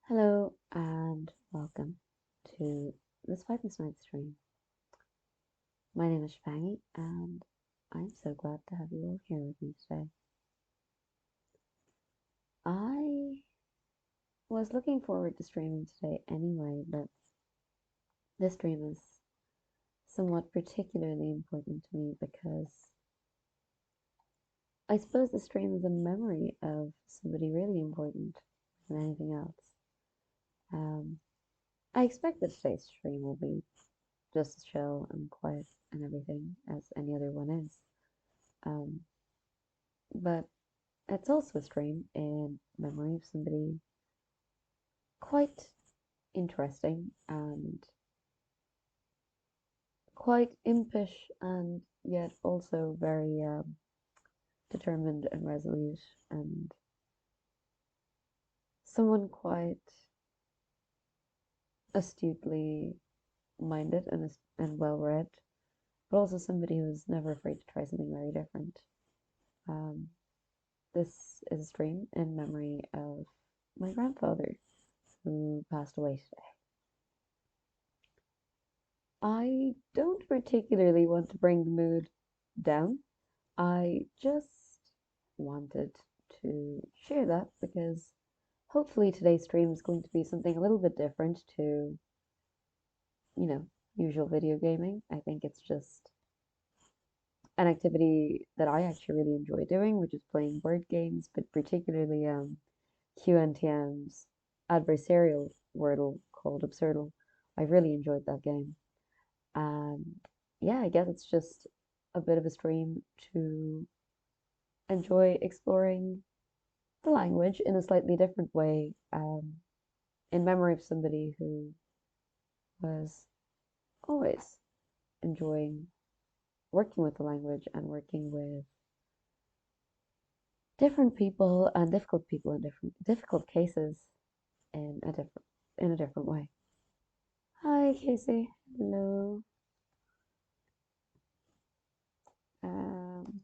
Hello and welcome to this Fitness Night stream. My name is Spangy and I'm so glad to have you all here with me today. I was looking forward to streaming today anyway, but this stream is somewhat particularly important to me because I suppose the stream is a memory of somebody really important than anything else. I expect that today's stream will be just as chill and quiet and everything as any other one is. Um, but it's also a stream in memory of somebody quite interesting and quite impish and yet also very determined and resolute and someone quite astutely minded and well read, but also somebody who was never afraid to try something very different. Um, this is a stream in memory of my grandfather who passed away today. I don't particularly want to bring the mood down. I just wanted to share that because hopefully today's stream is going to be something a little bit different to, you know, usual video gaming. I think it's just an activity that I actually really enjoy doing, which is playing board games, but particularly QNTM's adversarial Wordle called Absurdle. I really enjoyed that game. And yeah, I guess it's just a bit of a stream to enjoy exploring the language in a slightly different way, in memory of somebody who was always enjoying working with the language and working with different people and difficult people in difficult cases in a different way. Hi, Casey. Hello. Um,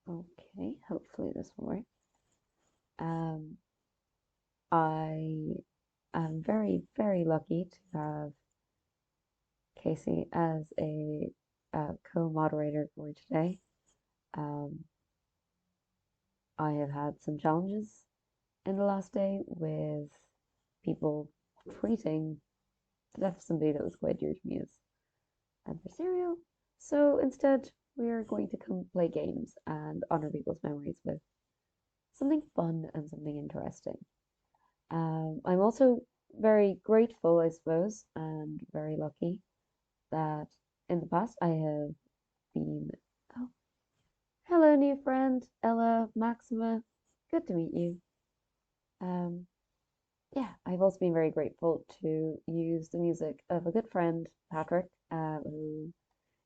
okay, hopefully this will work. Um, I am very, very lucky to have Casey as a co-moderator for today. Um, I have had some challenges in the last day with people treating the death of somebody that was quite dear to me as adversarial. So instead, we are going to come play games and honor people's memories with something fun and something interesting. I'm also very grateful, I suppose, and very lucky that in the past I have been. Oh, hello, new friend, Ella, Maxima. Good to meet you. Um, yeah, I've also been very grateful to use the music of a good friend, Patrick, who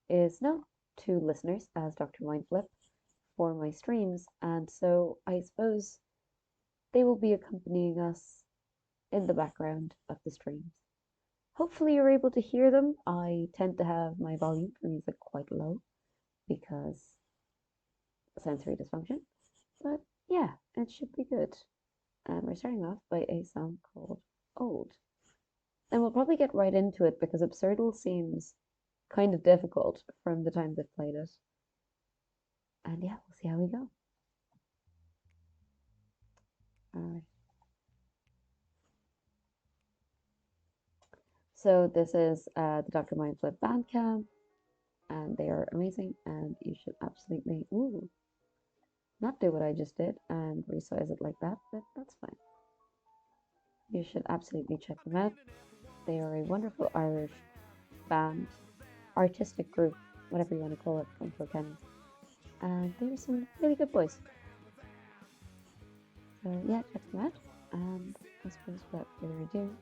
is known to listeners as Dr. Mindflip for my streams, and so I suppose they will be accompanying us in the background of the streams. Hopefully, you're able to hear them. I tend to have my volume for music quite low because sensory dysfunction, but yeah, it should be good. And we're starting off by a song called Old. And we'll probably get right into it because Absurdle seems kind of difficult from the times I've played it. And yeah, we'll see how we go. Alright. So this is the Dr. Mindflip Bandcamp, and they are amazing, and you should absolutely not do what I just did and resize it like that, but that's fine. You should absolutely check them out. They are a wonderful Irish band, artistic group, whatever you want to call it, from Kilkenny. And they are some really good boys. So yeah, check them out. And I suppose without further ado,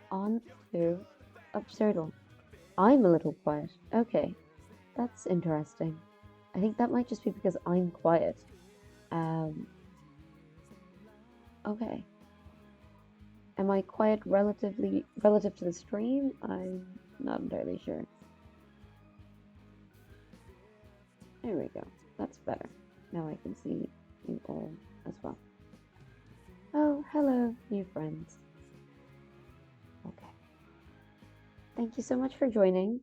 on to Absurdle. I'm a little quiet. Okay, that's interesting. I think that might just be because I'm quiet. Okay. Am I quiet relative to the stream? I'm not entirely sure. There we go. That's better. Now I can see you all as well. Oh, hello, new friends. Okay. Thank you so much for joining.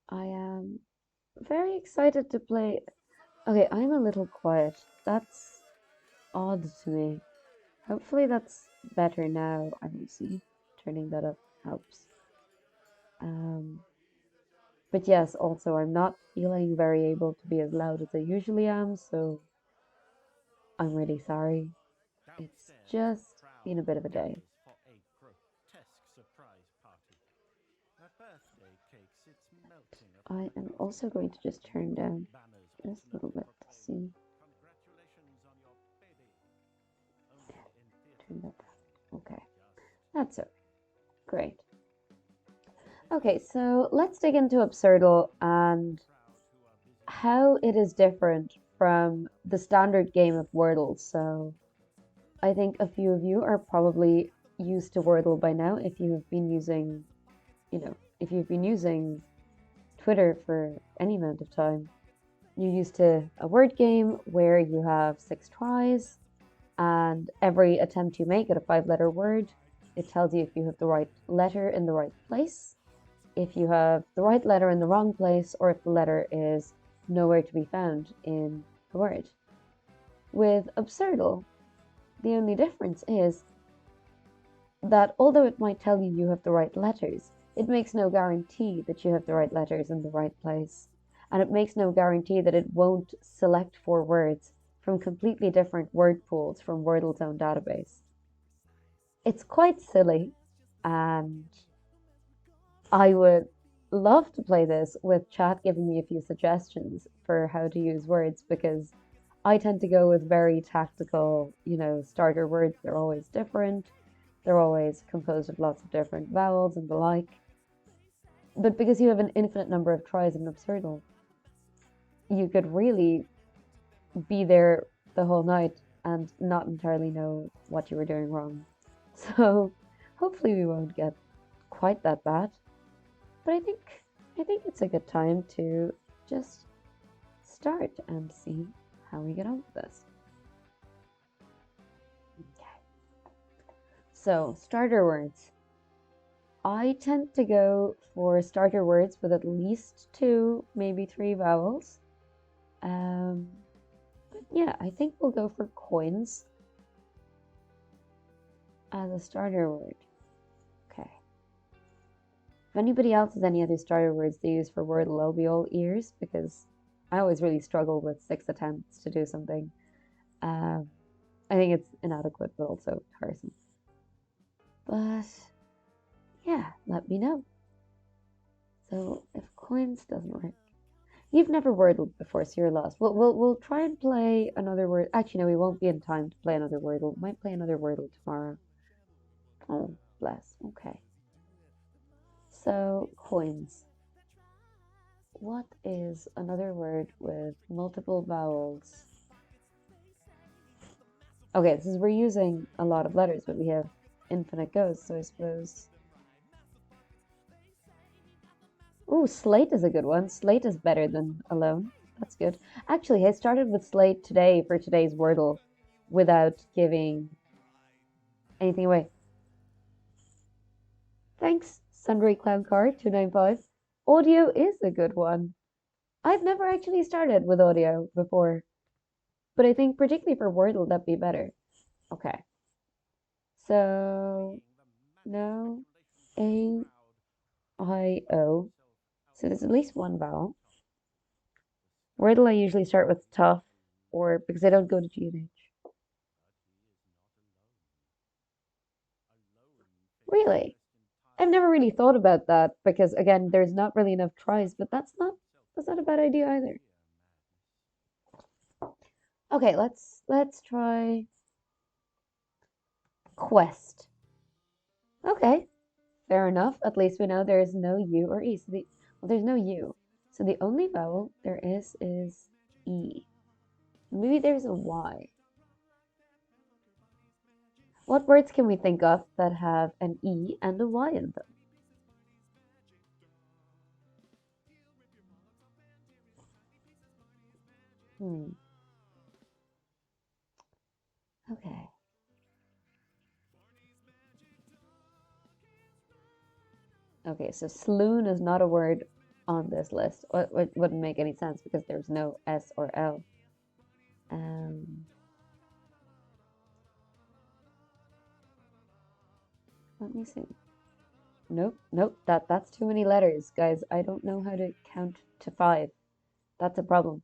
I am very excited to play. Okay, I'm a little quiet. That's odd to me. Hopefully that's better now. I don't see. Turning that up helps. Um, but yes, also I'm not feeling very able to be as loud as I usually am, so I'm really sorry. It's just been a bit of a day. I am also going to just turn down just a little bit to see. Turn that down. Okay, that's it. Great. Okay, so let's dig into Absurdle and how it is different from the standard game of Wordle. So I think a few of you are probably used to Wordle by now if you have been using, if you've been using Twitter for any amount of time. You're used to a word game where you have 6 tries, and every attempt you make at a 5-letter word, it tells you if you have the right letter in the right place, if you have the right letter in the wrong place, or if the letter is nowhere to be found in the word. With Absurdle, the only difference is that although it might tell you you have the right letters, it makes no guarantee that you have the right letters in the right place. And it makes no guarantee that it won't select for words from completely different word pools from Wordle's own database. It's quite silly, and I would love to play this with chat giving me a few suggestions for how to use words, because I tend to go with very tactical, starter words. They're always different. They're always composed of lots of different vowels and the like. But because you have an infinite number of tries in Absurdle, you could really be there the whole night and not entirely know what you were doing wrong. So hopefully we won't get quite that bad. But I think it's a good time to just start and see how we get on with this. Okay. So, starter words. I tend to go for starter words with at least 2, maybe 3 vowels. But yeah, I think we'll go for coins as a starter word. Okay. If anybody else has any other starter words they use for Wordle, I'll be all ears, because I always really struggle with 6 attempts to do something. I think it's inadequate, but also tiresome. But yeah, let me know. So if coins doesn't work, you've never Wordled before, so you're lost. We'll try and play another word. Actually, no, we won't be in time to play another Wordle. We might play another Wordle tomorrow. Oh, bless. Okay. So coins. What is another word with multiple vowels? Okay, this is we're using a lot of letters, but we have infinite goes, so I suppose. Ooh, slate is a good one. Slate is better than alone. That's good. Actually, I started with slate today for today's Wordle without giving anything away. Thanks, Sundry Clown Car 295. Audio is a good one. I've never actually started with audio before, but I think particularly for Wordle that'd be better. Okay. So no A I O. So there's at least one vowel. Wordle I usually start with tough, or because I don't go to G and H. Really? I've never really thought about that because again, there's not really enough tries, but that's not a bad idea either. Okay, let's try quest. Okay, fair enough. At least we know there is no U or E. Well, there's no U. So the only vowel there is E. Maybe there's a Y. What words can we think of that have an E and a Y in them? Hmm. Okay. Okay, so sloon is not a word on this list. It wouldn't make any sense because there's no S or L. Um, Let me see. Nope, nope. That's too many letters, guys. I don't know how to count to 5. That's a problem.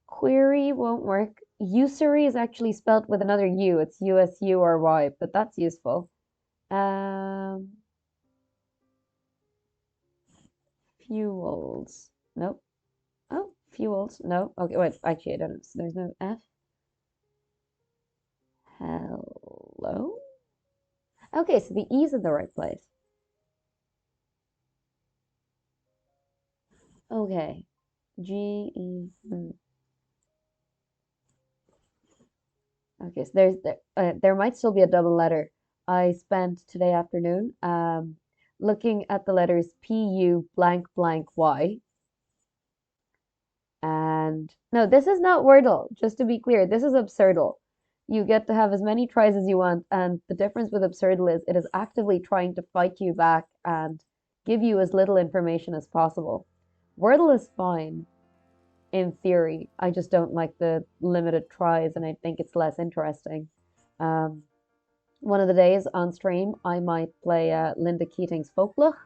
Query won't work. Usury is actually spelled with another U. It's USURY, but that's useful. Um, Fuels. Nope. Oh, fuels. No. Okay, wait. Actually, I don't know. So there's no F. Hello? Okay, so the E's in the right place. Okay. G, E. Okay, so there might still be a double letter. I spent today afternoon looking at the letters P-U blank blank Y. And no, this is not Wordle, just to be clear. This is Absurdle. You get to have as many tries as you want, and the difference with Absurdle is it is actively trying to fight you back and give you as little information as possible. Wordle is fine in theory. I just don't like the limited tries, and I think it's less interesting. Um, One of the days on stream, I might play Linda Keating's Folklore,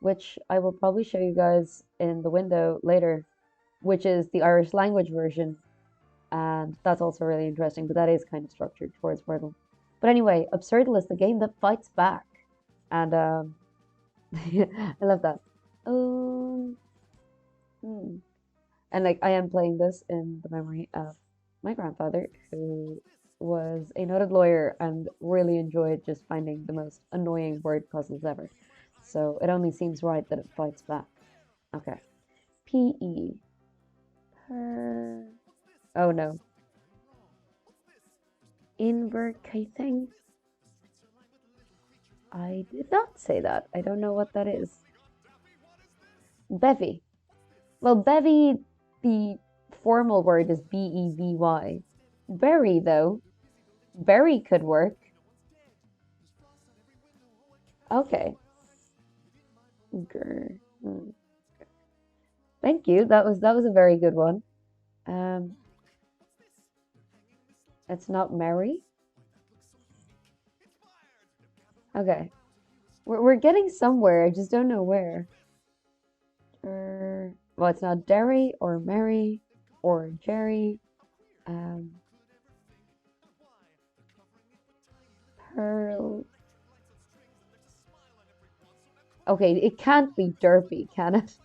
which I will probably show you guys in the window later, which is the Irish language version. And that's also really interesting, but that is kind of structured towards Wordle. But anyway, Absurdle is the game that fights back. And I love that. Um, hmm. And like I am playing this in the memory of my grandfather, who was a noted lawyer and really enjoyed just finding the most annoying word puzzles ever. So it only seems right that it fights back. Okay. PE. Per. Oh no. Invercating? I did not say that. I don't know what that is. Bevy. Well, bevy, the formal word is Bevy. Berry, though. Berry could work. Okay. Grr. Thank you. That was a very good one. Um, it's not Mary. Okay. We're getting somewhere. I just don't know where. Well, it's not Derry or Mary or Jerry. Um, Pearl. Okay, it can't be Derpy, can it?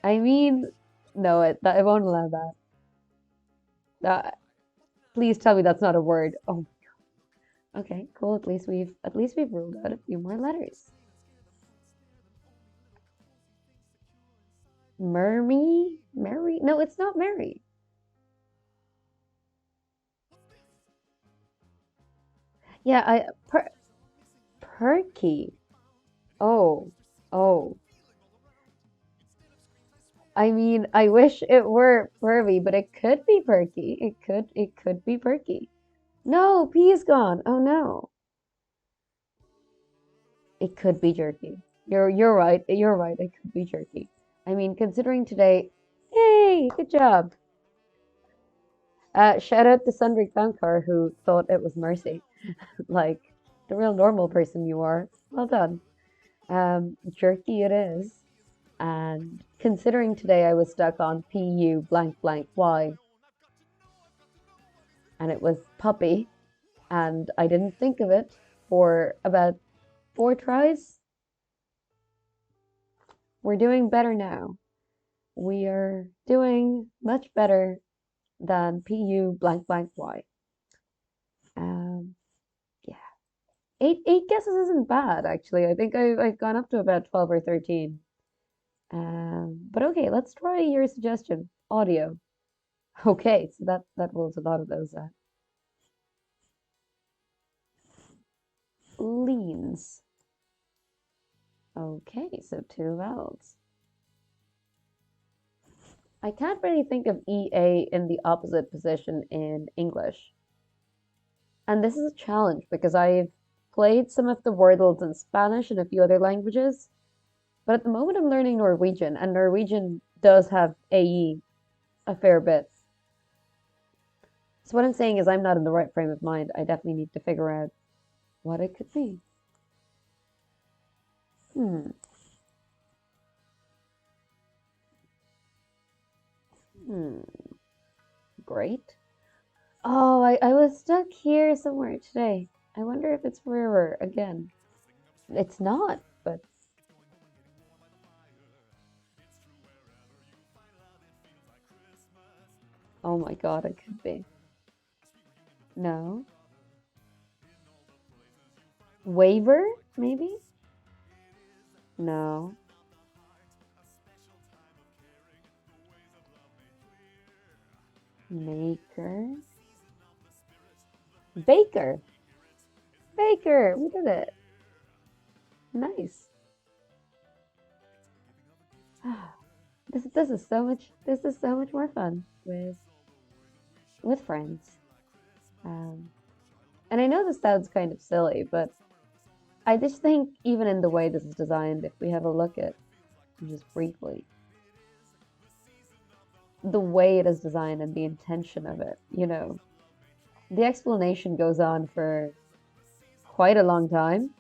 I mean, no, I won't allow that. That Please tell me that's not a word. Oh, okay, cool. At least we've ruled out a few more letters. Mermy? Mary? No, it's not Mary. Yeah, perky. Oh, oh. I mean, I wish it were Pervy, but it could be Perky. It could be Perky. No, P is gone. Oh no. It could be Jerky. You're right. You're right. It could be Jerky. I mean, considering today, hey, good job. Shout out to Sundry Kankar who thought it was Mercy. Like the real normal person you are. Well done. Jerky it is. And considering today I was stuck on PU blank blank Y and it was puppy and I didn't think of it for about 4 tries, we're doing better now. We are doing much better than PU blank blank Y. Um, yeah. Eight guesses isn't bad actually. I think I've gone up to about 12 or 13. But okay, let's try your suggestion. Audio. Okay, so that rules a lot of those out. Leans. Okay, so 2 vowels. I can't really think of EA in the opposite position in English. And this is a challenge because I've played some of the Wordles in Spanish and a few other languages, but at the moment I'm learning Norwegian, and Norwegian does have AE a fair bit. So what I'm saying is I'm not in the right frame of mind. I definitely need to figure out what it could be. Hmm. Hmm. Great. Oh, I was stuck here somewhere today. I wonder if it's river again. It's not, but oh my God, it could be. No. Waver, maybe? No. Maker. Baker. Baker. We did it. Nice. This is so much more fun with friends. Um, and I know this sounds kind of silly, but I just think even in the way this is designed, if we have a look at just briefly the way it is designed and the intention of it, the explanation goes on for quite a long time,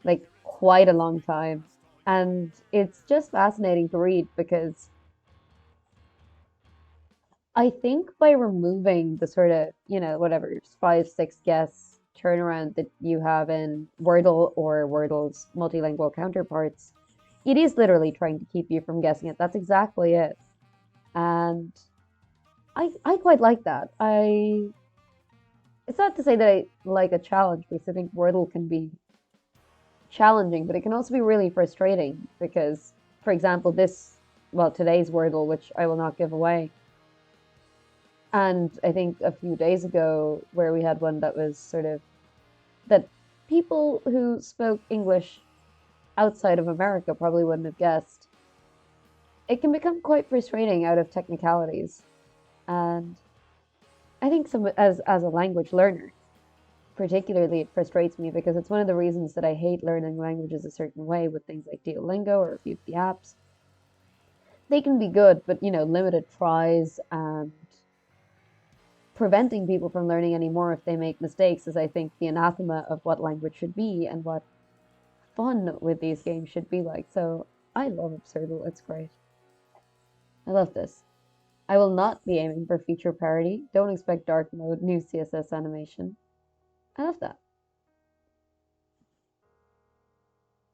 like quite a long time. And it's just fascinating to read because I think by removing the sort of, whatever, 5, 6 guess turnaround that you have in Wordle or Wordle's multilingual counterparts, it is literally trying to keep you from guessing it. That's exactly it. And I quite like that. It's not to say that I like a challenge because I think Wordle can be challenging, but it can also be really frustrating because, for example, today's Wordle, which I will not give away, and I think a few days ago where we had one that was sort of that people who spoke English outside of America probably wouldn't have guessed. It can become quite frustrating out of technicalities, and I think some as a language learner, particularly it frustrates me because it's one of the reasons that I hate learning languages a certain way with things like Duolingo or a few of the apps. They can be good, but limited tries and preventing people from learning anymore if they make mistakes is, I think, the anathema of what language should be and what fun with these games should be like. So I love Absurdle. It's great. I love this. I will not be aiming for feature parity. Don't expect dark mode, new CSS animation. I love that.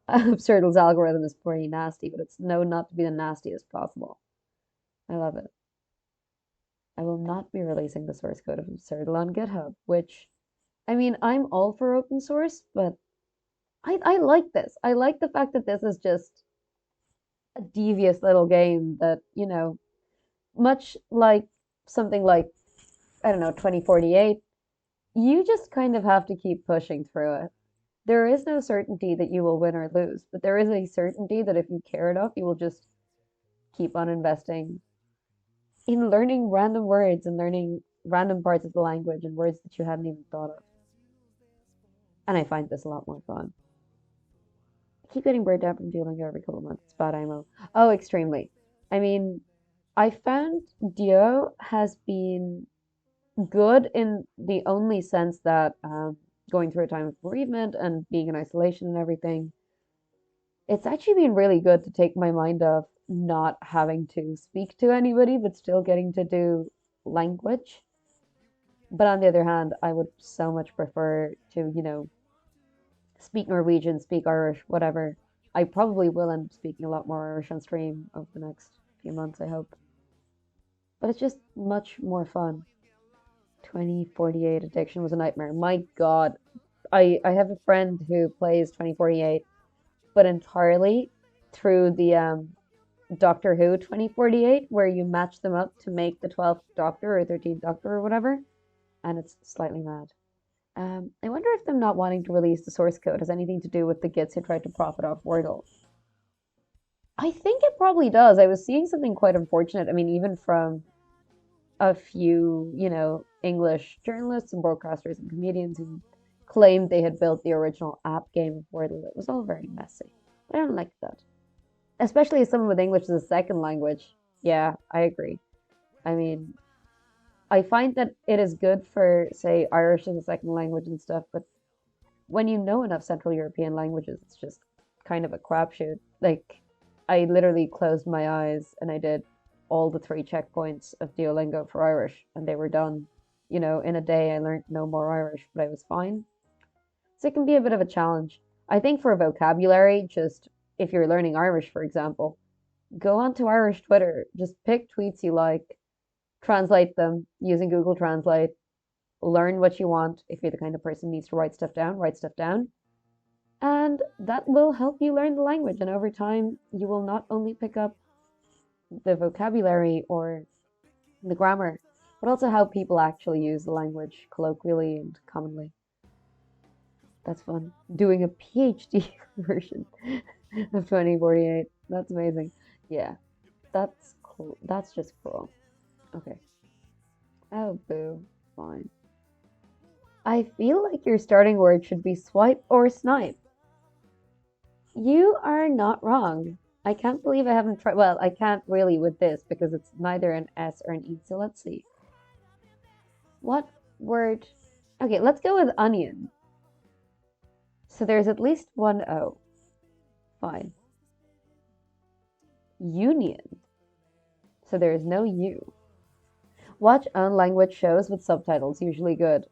Absurdle's algorithm is pretty nasty, but it's known not to be the nastiest possible. I love it. I will not be releasing the source code of Absurdle on GitHub, which, I mean, I'm all for open source, but I like this. I like the fact that this is just a devious little game that, much like something like, I don't know, 2048, you just kind of have to keep pushing through it. There is no certainty that you will win or lose, but there is a certainty that if you care enough, you will just keep on investing in learning random words and learning random parts of the language and words that you hadn't even thought of. And I find this a lot more fun. I keep getting burned out from Duolingo every couple of months. It's bad IMO. Oh, extremely. I mean, I found Duo has been good in the only sense that going through a time of bereavement and being in isolation and everything, it's actually been really good to take my mind off not having to speak to anybody, but still getting to do language. But on the other hand, I would so much prefer to, speak Norwegian, speak Irish, whatever. I probably will end up speaking a lot more Irish on stream over the next few months, I hope. But it's just much more fun. 2048 addiction was a nightmare. My God. I have a friend who plays 2048, but entirely through the Doctor Who 2048, where you match them up to make the 12th Doctor or 13th Doctor or whatever, and it's slightly mad. I wonder if them not wanting to release the source code has anything to do with the gits who tried to profit off Wordle. I think it probably does. I was seeing something quite unfortunate. I mean, even from a few, English journalists and broadcasters and comedians who claimed they had built the original app game of Wordle. It was all very messy. I don't like that. Especially as someone with English as a second language. Yeah, I agree. I mean, I find that it is good for, say, Irish as a second language and stuff, but when you know enough Central European languages, it's just kind of a crapshoot. Like, I literally closed my eyes and I did all the three checkpoints of Duolingo for Irish, and they were done. In a day, I learned no more Irish, but I was fine. So it can be a bit of a challenge. I think for vocabulary, just if you're learning Irish, for example, go onto Irish Twitter, just pick tweets you like, translate them using Google Translate, learn what you want. If you're the kind of person who needs to write stuff down, and that will help you learn the language. And over time, you will not only pick up the vocabulary or the grammar, but also how people actually use the language colloquially and commonly. That's fun. Doing a PhD version of 2048. That's amazing. Yeah, that's cool. That's just cool. Okay. Oh, boo. Fine. I feel like your starting word should be swipe or snipe. You are not wrong. I can't believe I haven't tried. Well, I can't really with this because it's neither an S or an E. So let's see. What word? Okay, let's go with onion. So there's at least one O. Fine. Union. So there is no U. Watch own language shows with subtitles, usually good.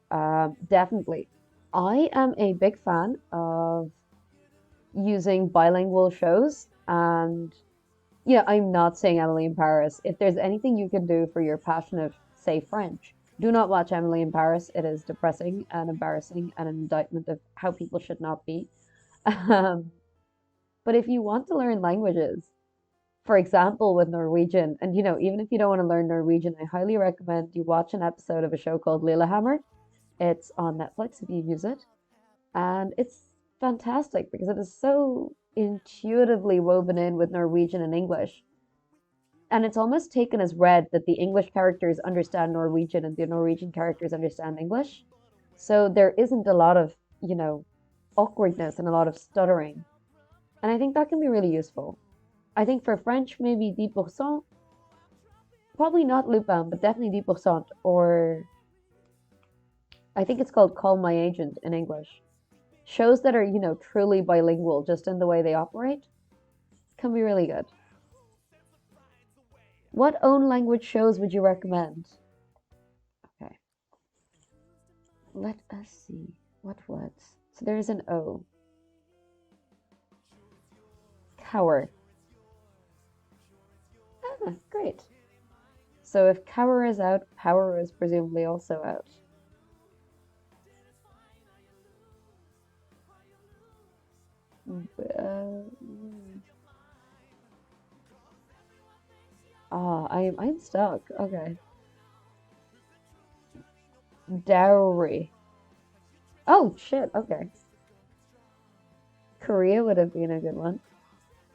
Definitely. I am a big fan of using bilingual shows, and I'm not saying Emily in Paris. If there's anything you can do for your passion of, say, French, do not watch Emily in Paris. It is depressing and embarrassing and an indictment of how people should not be. Um, but if you want to learn languages, for example, with Norwegian, and even if you don't want to learn Norwegian, I highly recommend you watch an episode of a show called Lillehammer. It's on Netflix if you use it. And it's fantastic because it is so intuitively woven in with Norwegian and English. And it's almost taken as read that the English characters understand Norwegian and the Norwegian characters understand English. So there isn't a lot of, awkwardness and a lot of stuttering. And I think that can be really useful. I think for French, maybe 10%, probably not Lupin, but definitely 10%, or I think it's called Call My Agent in English. Shows that are, truly bilingual just in the way they operate can be really good. What own language shows would you recommend? Okay, let us see. What words? So there's an O. Cower. Ah, great. So if Cower is out, Power is presumably also out. Uh, I'm stuck. Okay. Dowry. Oh shit. Okay. Korea would have been a good one.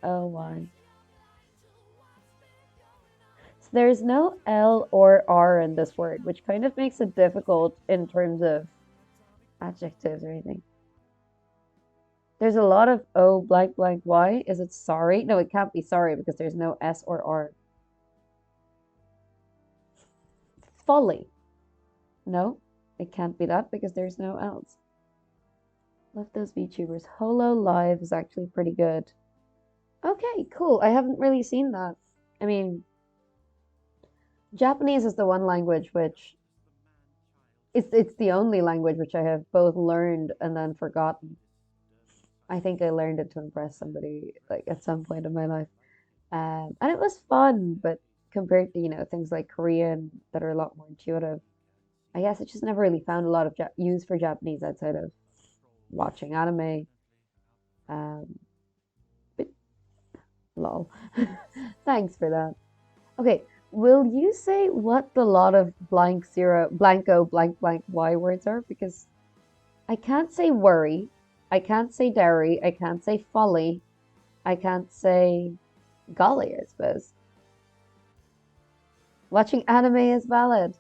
Oh my. So there's no L or R in this word, which kind of makes it difficult in terms of adjectives or anything. There's a lot of O blank blank Y. Is it sorry? No, it can't be sorry because there's no S or R. Folly. No, it can't be that because there's no else. Love those VTubers. Holo Live is actually pretty good. Okay, cool. I haven't really seen that. I mean, Japanese is the one language which it's the only language which I have both learned and then forgotten. I think I learned it to impress somebody like at some point in my life. And it was fun, but compared to, things like Korean that are a lot more intuitive, I guess it just never really found a lot of use for Japanese outside of watching anime. Um, but lol. Thanks for that. Okay, will you say what the lot of blank zero, blanco, blank, blank Y words are? Because I can't say worry, I can't say dairy, I can't say folly, I can't say Golly, I suppose. Watching anime is valid.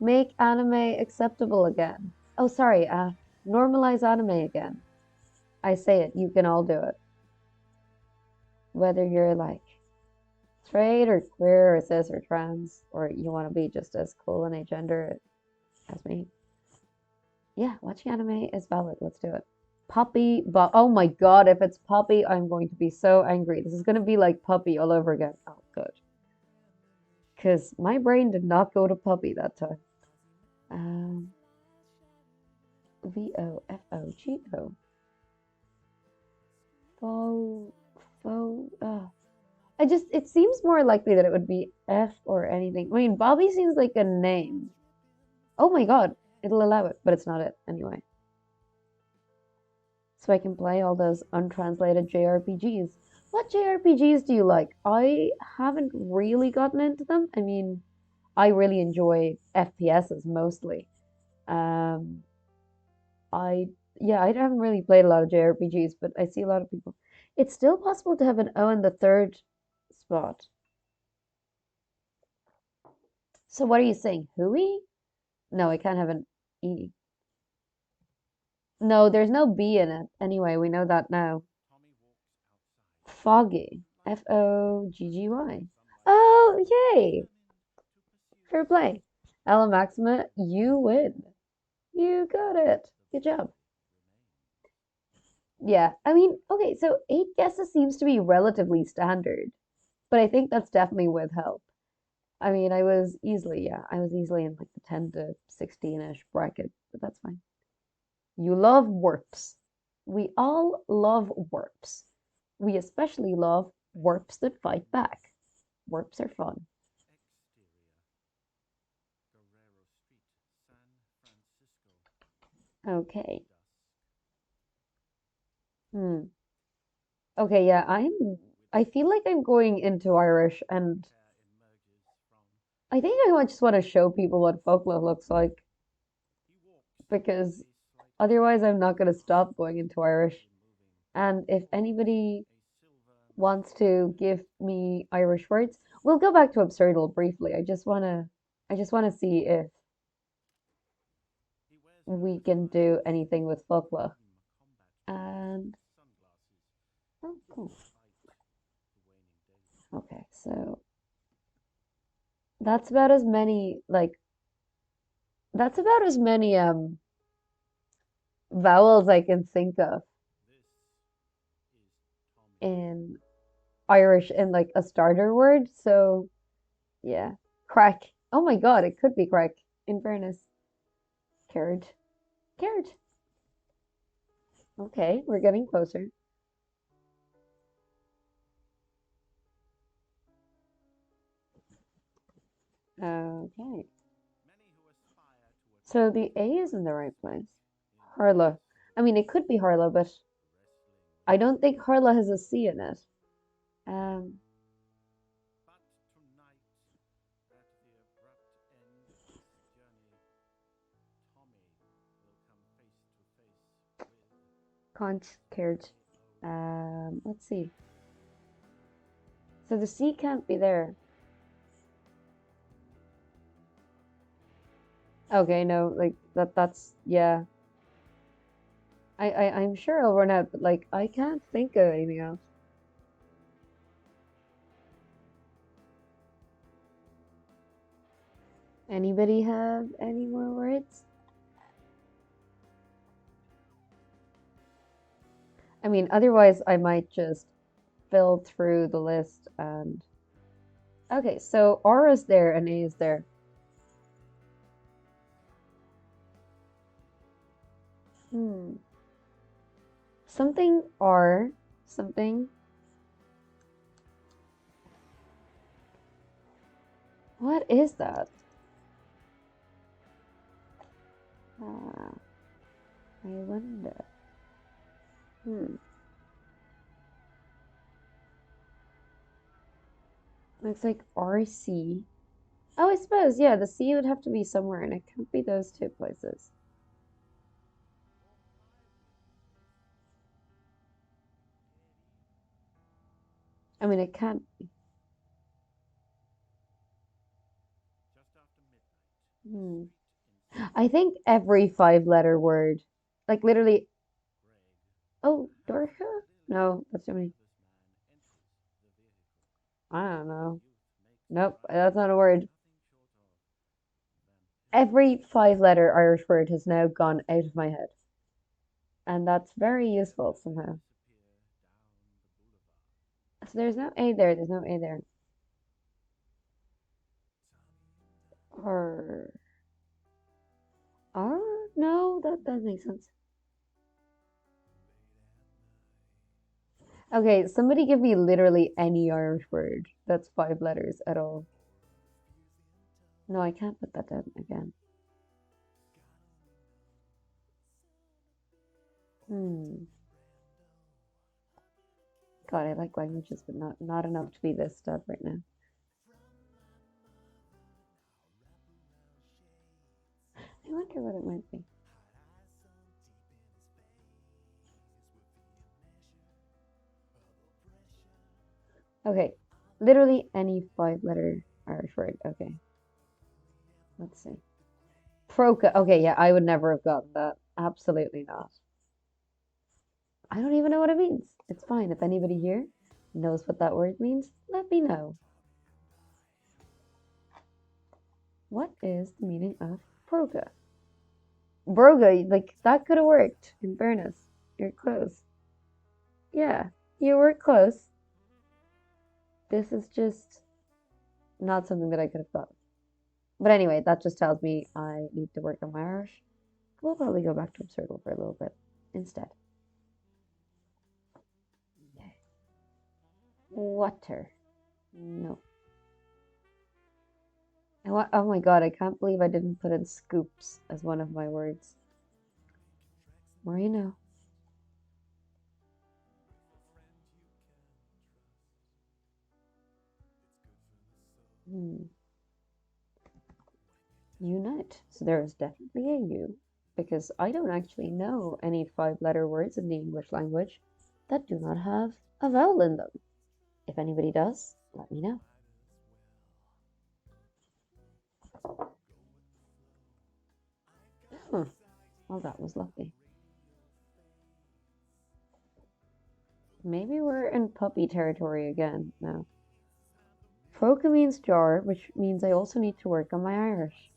Make anime acceptable again. Oh, sorry, normalize anime again. I say it, you can all do it. Whether you're like straight or queer or cis or trans, or you want to be just as cool in a gender as me. Yeah, watching anime is valid. Let's do it. Puppy, but oh my god, if it's puppy, I'm going to be so angry. This is going to be like puppy all over again. Oh, good. Because my brain did not go to puppy that time. Um, VOFOGO. Faux, faux. It seems more likely that it would be F or anything. I mean, Bobby seems like a name. Oh my god, it'll allow it, but it's not it anyway. So I can play all those untranslated JRPGs. What JRPGs do you like? I haven't really gotten into them. I mean, I really enjoy FPSs mostly. Um, I yeah, I haven't really played a lot of JRPGs, but I see a lot of people. It's still possible to have an O in the third spot. So what are you saying? Hui? No, I can't have an E. No, there's no B in it. Anyway, we know that now. Foggy. Fogggy. Oh, yay! Fair play. Ella Maxima, you win. You got it. Good job. Yeah, I mean, okay, so 8 guesses seems to be relatively standard, but I think that's definitely with help. I mean, I was easily in like the 10 to 16-ish bracket, but that's fine. You love warps. We all love warps. We especially love warps that fight back. Warps are fun. Okay. Hmm. Okay, yeah, I feel like I'm going into Irish and I think I just want to show people what folklore looks like because otherwise I'm not going to stop going into Irish. And if anybody wants to give me Irish words, we'll go back to Absurdle briefly. I just want to see if we can do anything with folklore. And oh, cool. Okay, so that's about as many like that's about as many vowels I can think of in Irish in like a starter word. So yeah, crack. Oh my God, it could be crack. In fairness, carrot, carrot. Okay, we're getting closer. Okay, so the A is in the right place. Harla. I mean, it could be Harla, but I don't think Harla has a C in it. Um, Conch, carrot. Let's see. So the C can't be there. Okay, no, like that's yeah. I'm sure I'll run out, but like I can't think of anything else. Anybody have any more words? I mean, otherwise I might just fill through the list and okay, so R is there and A is there. Hmm. Something R, something. What is that? Ah, I wonder. Hmm. Looks like RC. Oh, I suppose, yeah, the C would have to be somewhere, and it can't be those two places. I mean, it can't. Hmm. I think every five-letter word, like literally. Oh, Dorka? No, that's too many. I don't know. Nope, that's not a word. Every five-letter Irish word has now gone out of my head, and that's very useful somehow. So there's no A there. There's no A there. Or R? No, that doesn't make sense. Okay, somebody give me literally any Irish word that's five letters at all. No, I can't put that down again. Hmm. God, I like languages, but not enough to be this stuff right now. I wonder what it might be. Okay, literally any five-letter Irish word. Okay, let's see. Proca. Okay, yeah, I would never have gotten that. Absolutely not. I don't even know what it means. It's fine. If anybody here knows what that word means, let me know. What is the meaning of proga? Broga, like that could have worked, in fairness. You're close. Yeah, you were close. This is just not something that I could have thought. But anyway, that just tells me I need to work on my Irish. We'll probably go back to Absurdle for a little bit instead. Okay. Water. No. Oh my god, I can't believe I didn't put in scoops as one of my words. Marino. Hmm. Unite. So there is definitely a U, because I don't actually know any five-letter words in the English language that do not have a vowel in them. If anybody does, let me know. Huh. Well, that was lucky. Maybe we're in puppy territory again now. Froca means jar, which means I also need to work on my Irish.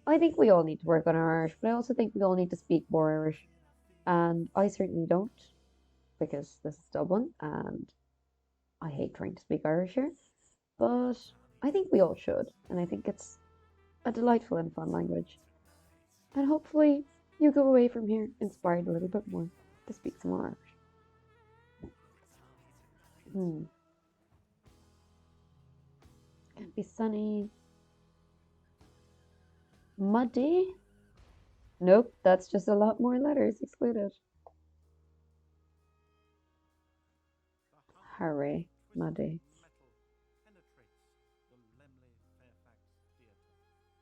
I think we all need to work on our Irish, but I also think we all need to speak more Irish. And I certainly don't, because this is Dublin, and I hate trying to speak Irish here. But I think we all should, and I think it's a delightful and fun language. And hopefully, you go away from here inspired a little bit more to speak some more Irish. Hmm. Gonna be sunny. Muddy? Nope, that's just a lot more letters excluded. Hurry, muddy.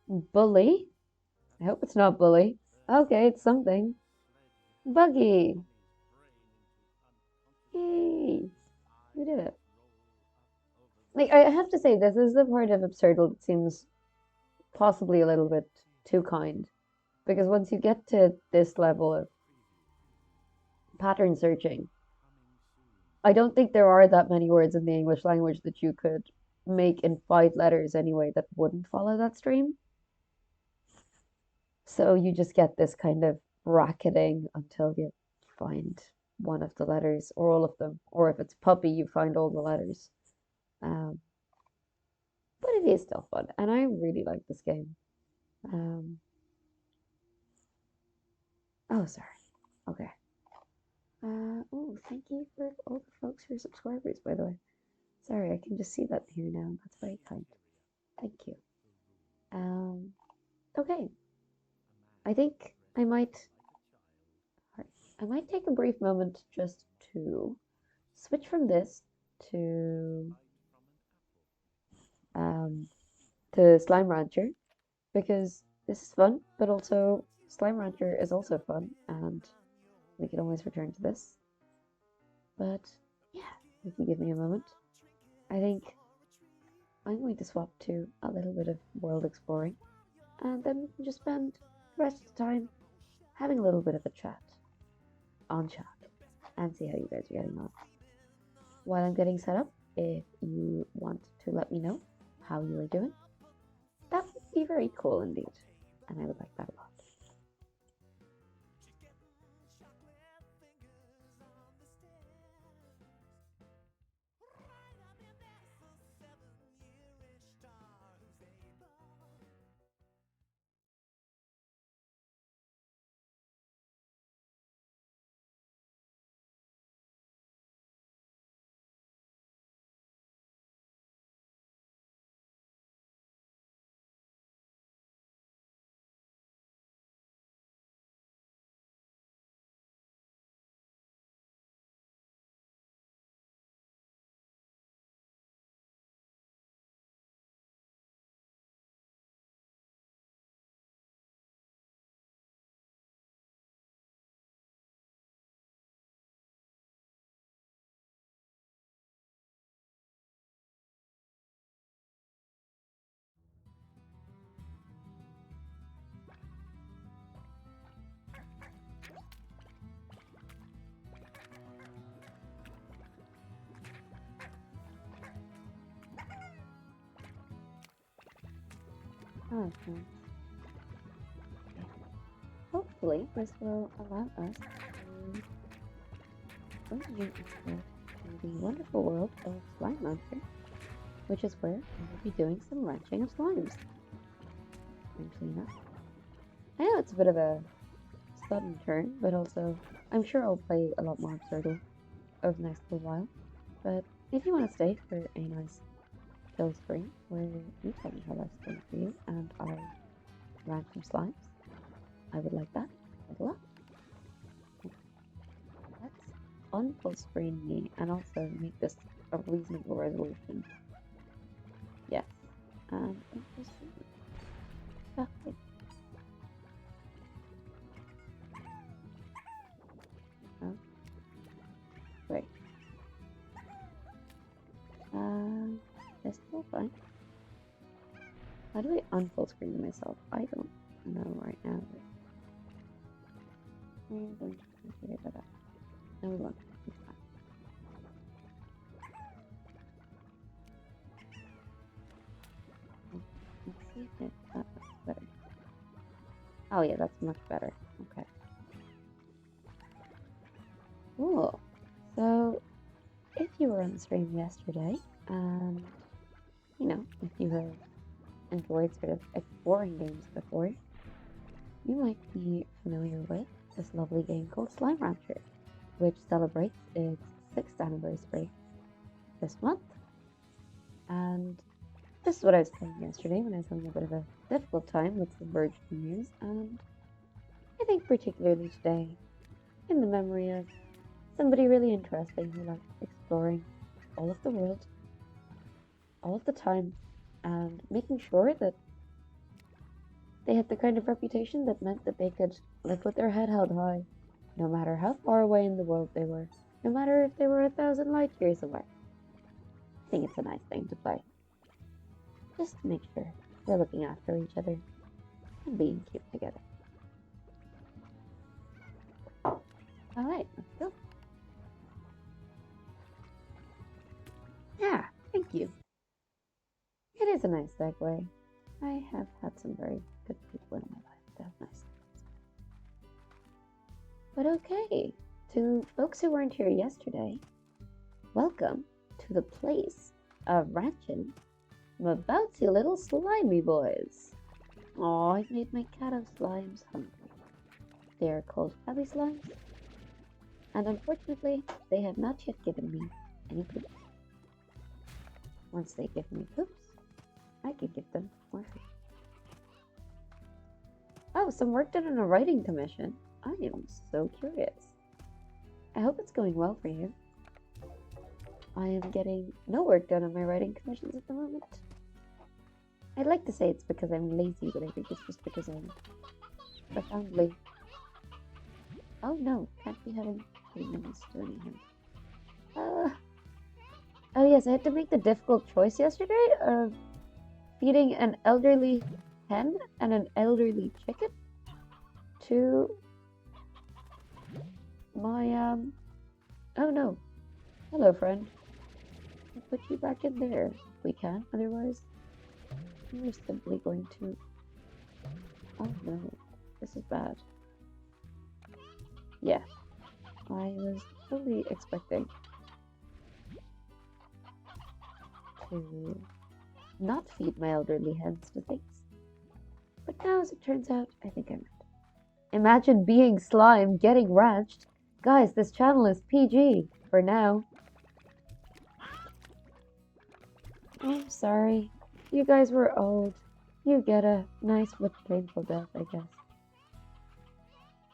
Bully? I hope it's not bully. Okay, it's something. Buggy. Yay, we did it. Like, I have to say, this is the part of Absurdle that seems possibly a little bit too kind. Because once you get to this level of pattern searching, I don't think there are that many words in the English language that you could make in five letters anyway that wouldn't follow that stream. So you just get this kind of bracketing until you find one of the letters or all of them. Or if it's puppy, you find all the letters. Um, but it is still fun, and I really like this game. Um, oh, sorry. Okay. Oh, thank you for all the folks who are subscribers, by the way. Sorry, I can just see that here now. That's very kind. Thank you. Okay. I think I might take a brief moment just to switch from this to um to Slime Rancher because this is fun, but also Slime Rancher is also fun, and we can always return to this. But yeah, if you give me a moment. I think I'm going to swap to a little bit of world exploring, and then we can just spend the rest of the time having a little bit of a chat on chat and see how you guys are getting on. While I'm getting set up, if you want to let me know how you are doing, that would be very cool indeed, and I would like that a lot. Okay. Hopefully, this will allow us to bring you into the wonderful world of Slime Rancher, which is where I will be doing some ranching of slimes. Strangely enough. I know it's a bit of a sudden turn, but also I'm sure I'll play a lot more Absurdle over the next little while. But if you want to stay for a nice chill spree where you tell me how life's going for you and I ranch some slimes, I would like that quite a lot. Let's unfull screen me and also make this a reasonable resolution. Yes, and unfull screen. Okay. Oh. Great. That's still fine. How do I unfull screen myself? I don't know right now. We're going to figure that out. No, we won't. It's fine. Let's see if that looks better. Oh yeah, that's much better. Okay. Cool. So, if you were on the stream yesterday, and if you have enjoyed sort of exploring games before, you might be familiar with this lovely game called Slime Rancher, which celebrates its 6th anniversary this month. And this is what I was playing yesterday when I was having a bit of a difficult time with some Virgin news, and I think particularly today, in the memory of somebody really interesting who liked exploring all of the world, all of the time, and making sure that they had the kind of reputation that meant that they could live with their head held high, no matter how far away in the world they were, no matter if they were 1,000 light years away. I think it's a nice thing to play. Just to make sure we're looking after each other and being cute together. Alright, let's go. Yeah, thank you. It is a nice segue. I have had some very good people in my life that have nice things. But okay, to folks who weren't here yesterday, welcome to the place of ranching my bouncy little slimy boys. Oh, I've made my cat of slimes hungry. They are called happy slimes, and unfortunately, they have not yet given me any poops. Once they give me poops, I can give them more food. Oh, some work done on a writing commission. I am so curious. I hope it's going well for you. I am getting no work done on my writing commissions at the moment. I'd like to say it's because I'm lazy, but I think it's just because I'm profoundly... Oh no, can't be having 3 minutes to anything. Oh yes, I had to make the difficult choice yesterday of feeding an elderly hen and an elderly chicken to my oh no. Hello friend. I'll put you back in there if we can, otherwise we're simply going to. Oh no. This is bad. Yeah. I was fully expecting to not feed my elderly hens to things. But now, as it turns out, I think I'm right. Imagine being slime, getting ranched. Guys, this channel is PG for now. I'm sorry. You guys were old. You get a nice but painful death, I guess.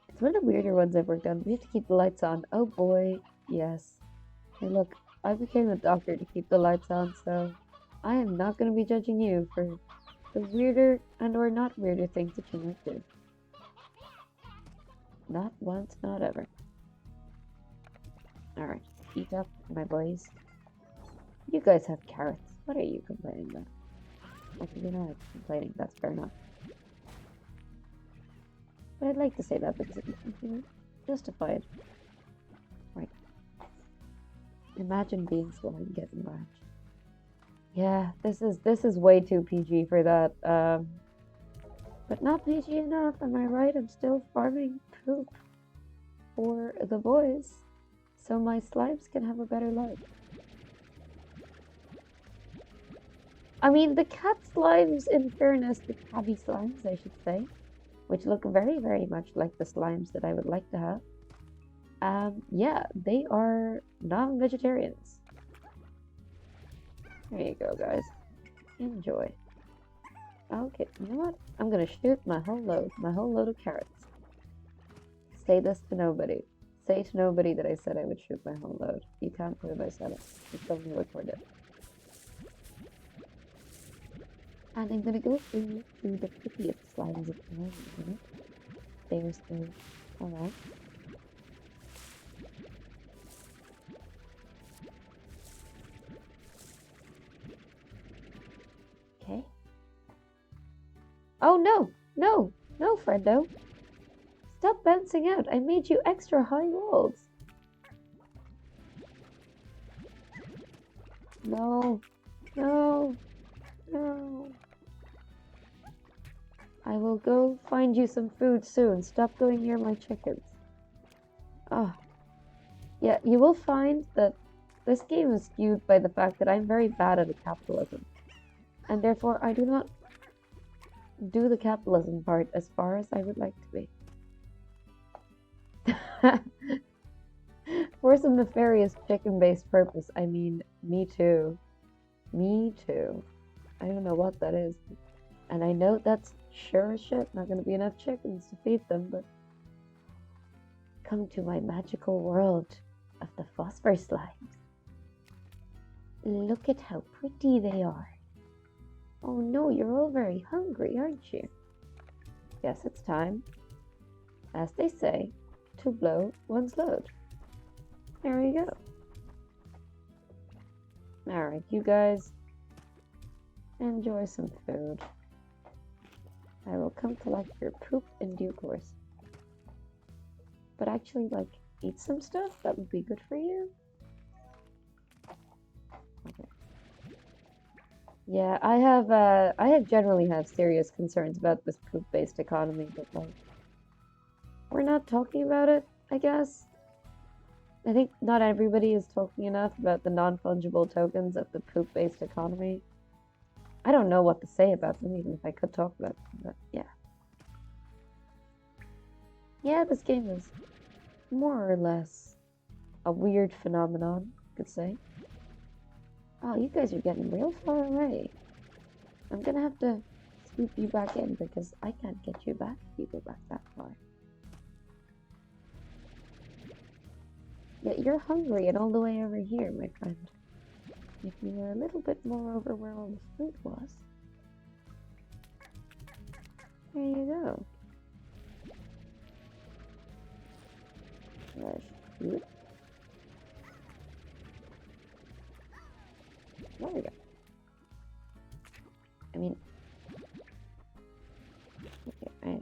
It's one of the weirder ones I've worked on. We have to keep the lights on. Oh boy, yes. Hey look, I became a doctor to keep the lights on, so I am not going to be judging you for the weirder and or not weirder things that you might do. Not once, not ever. Alright, eat up, my boys. You guys have carrots. What are you complaining about? Okay, you're not complaining, that's fair enough. But I'd like to say that because it can justify it. Right. Imagine being slow and getting large. Yeah, this is way too PG for that. But not PG enough, am I right? I'm still farming poop for the boys, so my slimes can have a better life. I mean, the cat slimes, in fairness, the tabby slimes, I should say, which look very, very much like the slimes that I would like to have. Yeah, they are non-vegetarians. There you go, guys. Enjoy. Okay, you know what? I'm gonna shoot my whole load of carrots. Say this to nobody. Say to nobody that I said I would shoot my whole load. You can't prove I said it. It's only recorded. And I'm gonna go through the prettiest slimes of the moment. There's the. Alright. Okay. Oh no! No! No, friendo! Stop bouncing out! I made you extra high walls! No! No! No! I will go find you some food soon. Stop going near my chickens. Oh. Yeah, you will find that this game is skewed by the fact that I'm very bad at capitalism. And therefore, I do not do the capitalism part as far as I would like to be. For some nefarious chicken-based purpose, I mean, me too. Me too. I don't know what that is. And I know that's sure as shit not gonna be enough chickens to feed them, but come to my magical world of the phosphor slimes. Look at how pretty they are. Oh no, you're all very hungry, aren't you? Yes, it's time, as they say, to blow one's load. There you go. Alright, you guys, enjoy some food. I will come collect your poop in due course. But actually, like, eat some stuff that would be good for you. Okay. Yeah, I generally have serious concerns about this poop-based economy, but like, we're not talking about it, I guess. I think not everybody is talking enough about the non-fungible tokens of the poop-based economy. I don't know what to say about them, even if I could talk about them, but yeah. Yeah, this game is more or less a weird phenomenon, you could say. Oh, you guys are getting real far away. I'm gonna have to scoop you back in because I can't get you back if you go back that far. Yet you're hungry and all the way over here, my friend. If you were a little bit more over where all the food was. There you go. Fresh food.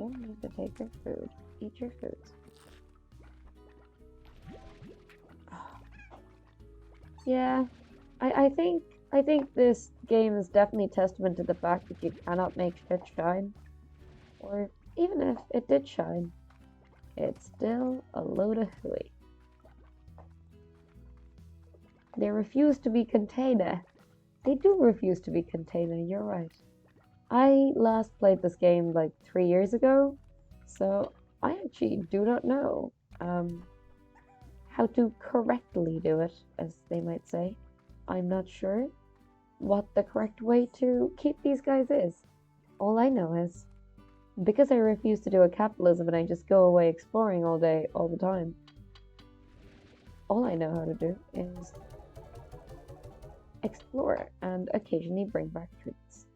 don't need to take your food. Eat your food. Yeah, I think this game is definitely testament to the fact that you cannot make shit shine. Or even if it did shine, it's still a load of hooey. They refuse to be container. They do refuse to be container, you're right. I last played this game like 3 years ago, so I actually do not know how to correctly do it, as they might say. I'm not sure what the correct way to keep these guys is. All I know is, because I refuse to do a capitalism and I just go away exploring all day, all the time, all I know how to do is explore and occasionally bring back treats.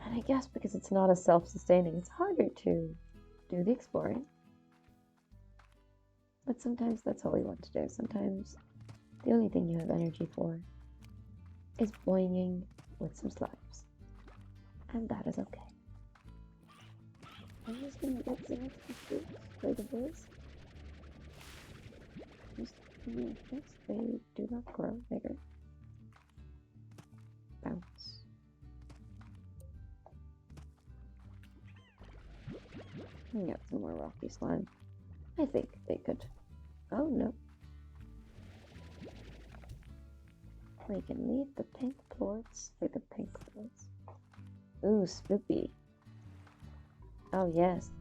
And I guess because it's not as self-sustaining, it's harder to do the exploring. But sometimes that's all you want to do. Sometimes the only thing you have energy for is boinging with some slimes. And that is okay. I'm just gonna get some extra fruits for the boys. Just yes, they do not grow bigger. Bounce. We got some more rocky slime. I think they could. Oh no. We can leave the pink plorts for the pink plorts. Ooh, spooky. Oh yes.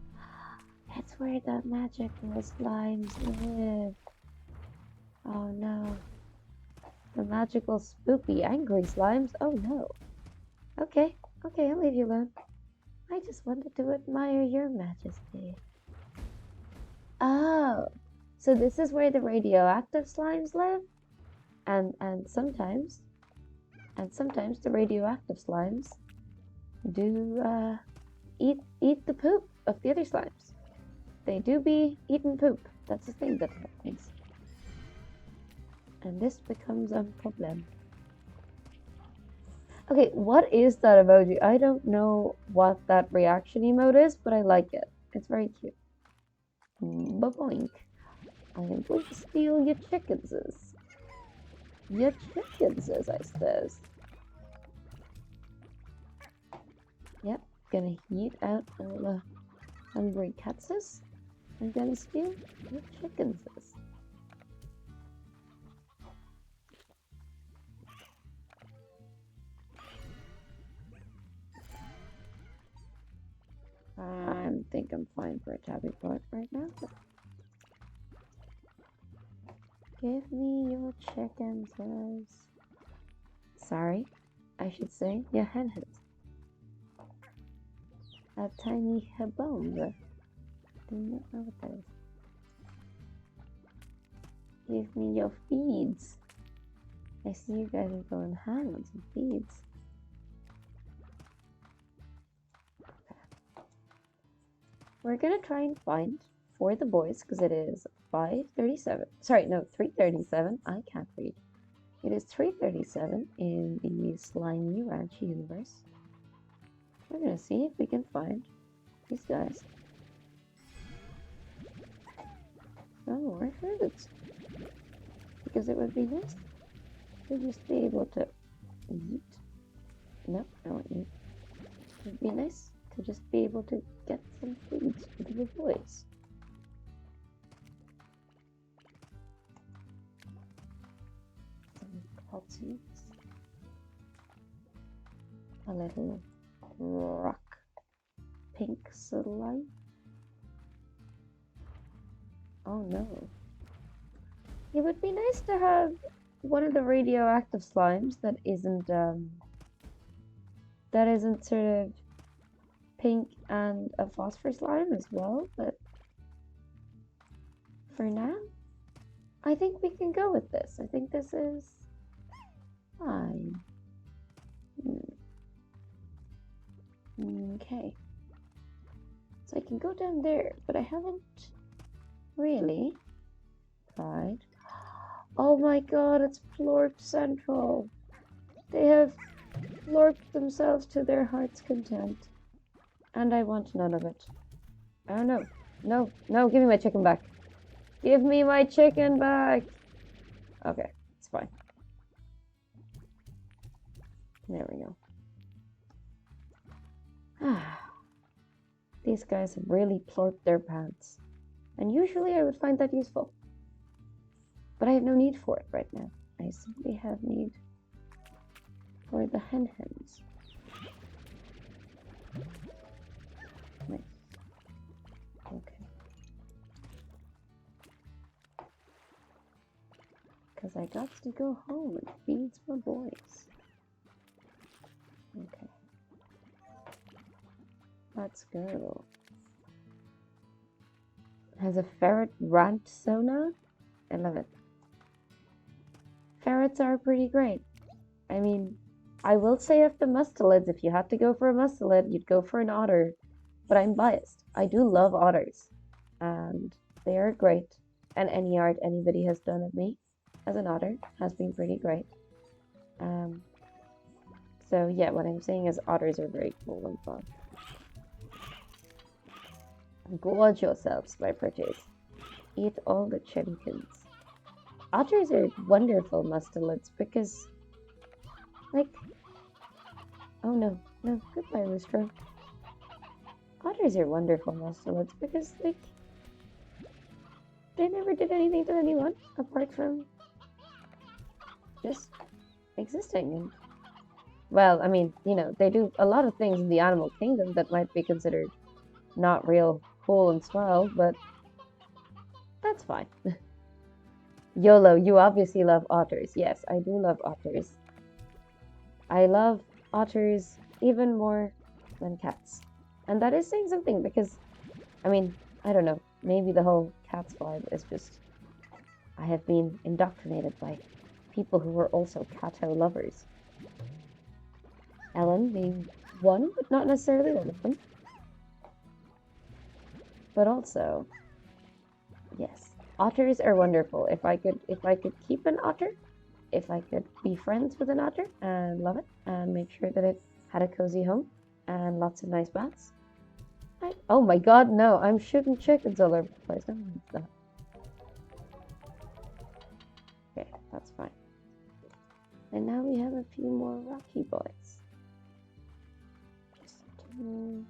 It's where the magical slimes live. Oh no. The magical, spooky, angry slimes? Oh no. Okay, I'll leave you alone. I just wanted to admire your majesty. Oh, so this is where the radioactive slimes live? And sometimes the radioactive slimes do eat the poop of the other slimes. They do be eating poop. That's the thing that happens. And this becomes a problem. Okay, what is that emoji? I don't know what that reaction emote is, but I like it. It's very cute. Boink. I am going to steal your chickens. Your chickens, I says. Yep, gonna heat out all the hungry catses. I'm gonna steal your chickens. I think I'm fine for a tabby pot right now. But give me your chickens. Sorry, I should say your hen hens. A tiny hebone. Do not know what that is. Give me your feeds. I see you guys are going ham on some feeds. We're gonna try and find for the boys, because it is 5:37. Sorry, no, 3:37. I can't read. It is 3:37 in the Slimy Ranch universe. We're gonna see if we can find these guys. Some more foods. Because it would be nice to just be able to eat. No, I won't eat. It would be nice to just be able to get some foods for the boys. Some potties. A little rock pink slime. Oh no. It would be nice to have one of the radioactive slimes that isn't sort of pink and a phosphor slime as well, but for now, I think we can go with this. I think this is fine. Okay. So I can go down there, but I haven't really tried. Oh my god, it's Plorp Central. They have plorped themselves to their heart's content. And I want none of it. Oh no. No, no, give me my chicken back. Give me my chicken back! Okay, it's fine. There we go. These guys have really plorped their pants. And usually I would find that useful. But I have no need for it right now. I simply have need for the hens. Nice. Okay. Because I got to go home and feed my boys. Okay. Let's go. Has a ferret rant sauna? I love it. Ferrets are pretty great. I mean, I will say of the mustelids, if you had to go for a mustelid, you'd go for an otter. But I'm biased. I do love otters. And they are great. And any art anybody has done of me as an otter has been pretty great. So yeah, what I'm saying is otters are very cool and fun. Gorge yourselves, my pretties. Eat all the chimkins. Otters are wonderful mustelids because, like, oh no, no, goodbye, Lustro. Otters are wonderful mustelids because, like, they never did anything to anyone apart from just existing. And, well, I mean, you know, they do a lot of things in the animal kingdom that might be considered not real cool and swell, but that's fine. YOLO, you obviously love otters. Yes, I do love otters. I love otters even more than cats. And that is saying something because, I mean, I don't know, maybe the whole cats vibe is just, I have been indoctrinated by people who were also cat-o lovers. Ellen being one, but not necessarily one of them. But also, yes, otters are wonderful. If I could keep an otter, if I could be friends with an otter and love it and make sure that it had a cozy home and lots of nice baths. Oh my god, no, I'm shooting chickens all over the place. No, it's not. Okay, that's fine. And now we have a few more rocky boys. Just to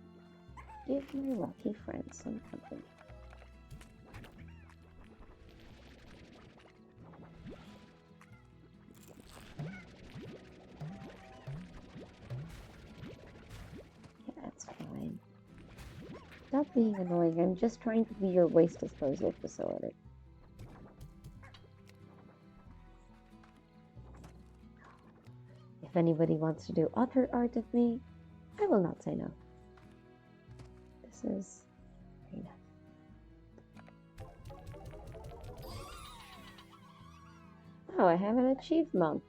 give my rocky friends some company. Yeah, that's fine. Stop being annoying. I'm just trying to be your waste disposal facility. If anybody wants to do otter art of me, I will not say no. This is very nice. Oh, I have an achievement.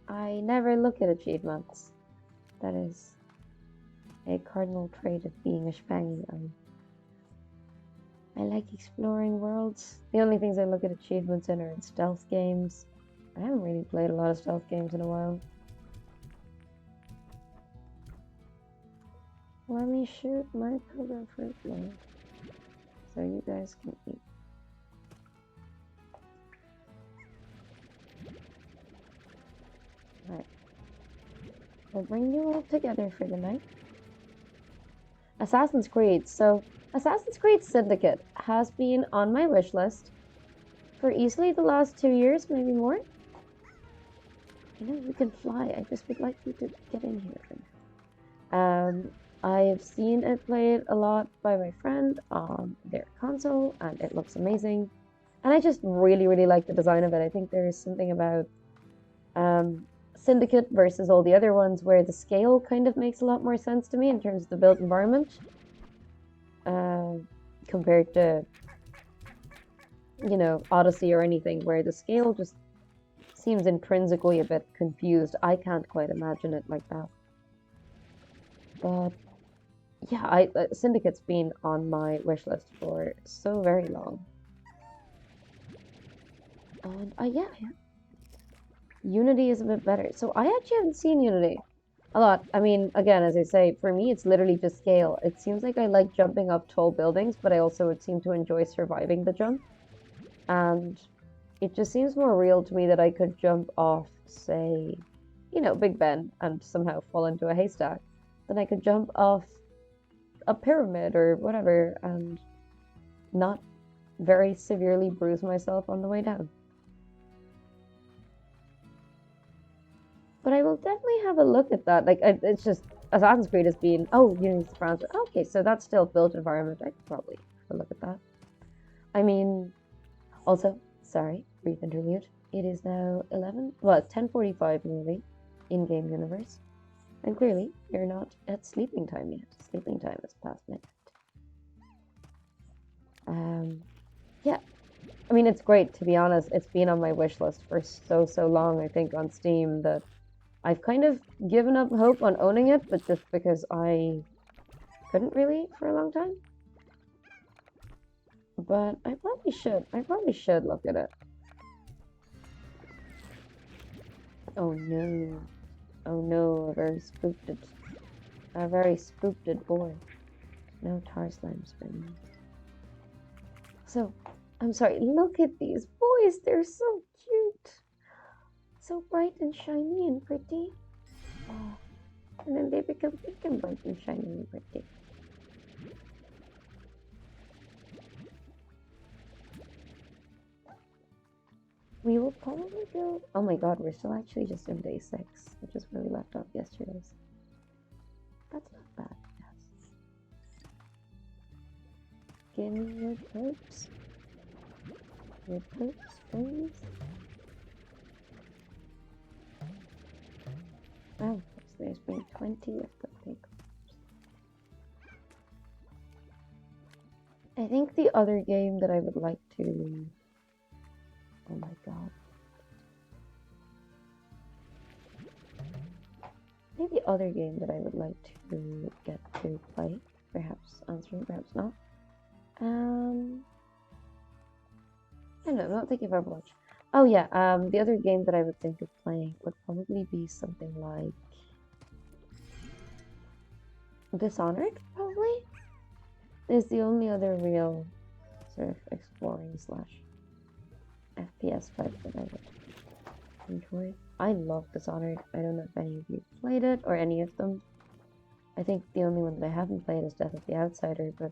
I never look at achievements. That is a cardinal trait of being a spangy. I like exploring worlds. The only things I look at achievements in are in stealth games. I haven't really played a lot of stealth games in a while. Let me shoot my pillow fruit load so you guys can eat. Alright. We'll bring you all together for the night. Assassin's Creed. So, Assassin's Creed Syndicate has been on my wish list for easily the last 2 years, maybe more. You know, you can fly. I just would like you to get in here for now. I have seen it played a lot by my friend on their console, and it looks amazing. And I just really, really like the design of it. I think there is something about Syndicate versus all the other ones where the scale kind of makes a lot more sense to me in terms of the built environment compared to, you know, Odyssey or anything where the scale just seems intrinsically a bit confused. I can't quite imagine it like that. But yeah, Syndicate's been on my wish list for so very long. And yeah. Unity is a bit better. So I actually haven't seen Unity. A lot. I mean, again, as I say, for me, it's literally just scale. It seems like I like jumping up tall buildings, but I also would seem to enjoy surviving the jump. And it just seems more real to me that I could jump off, say, Big Ben and somehow fall into a haystack than I could jump off a pyramid or whatever and not very severely bruise myself on the way down. But I will definitely have a look at that. Like, it's just Assassin's Creed has been, oh, France. Okay, so that's still built environment. I could probably have a look at that. I mean, also, sorry, brief interlude. It is now 11, well, 10:45 nearly, in-game universe. And clearly, you're not at sleeping time yet. Sleeping time is past midnight. Yeah. I mean, it's great, to be honest. It's been on my wish list for so long, I think, on Steam, that I've kind of given up hope on owning it, but just because I couldn't really for a long time. But I probably should. I probably should look at it. Oh no. Oh no, a very spooked boy. No tar slimes for me. So, I'm sorry, look at these boys, they're so cute. So bright and shiny and pretty. Oh, and then they become pink and bright and shiny and pretty. We will probably go. Oh my god, we're still actually just in day 6, which is where we left off yesterday's. That's not bad, yes. Give me your poops. Your poops, please. Oh, so there's been 20 of the pig. I think the other game that I would like to. Oh my god. I think the other game that I would like to get to play, perhaps on stream, perhaps not. I don't know, I'm not thinking of Overwatch. Oh yeah, the other game that I would think of playing would probably be something like Dishonored, probably? Is the only other real sort of exploring slash FPS type that I would enjoy. I love Dishonored. I don't know if any of you played it or any of them. I think the only one that I haven't played is Death of the Outsider, but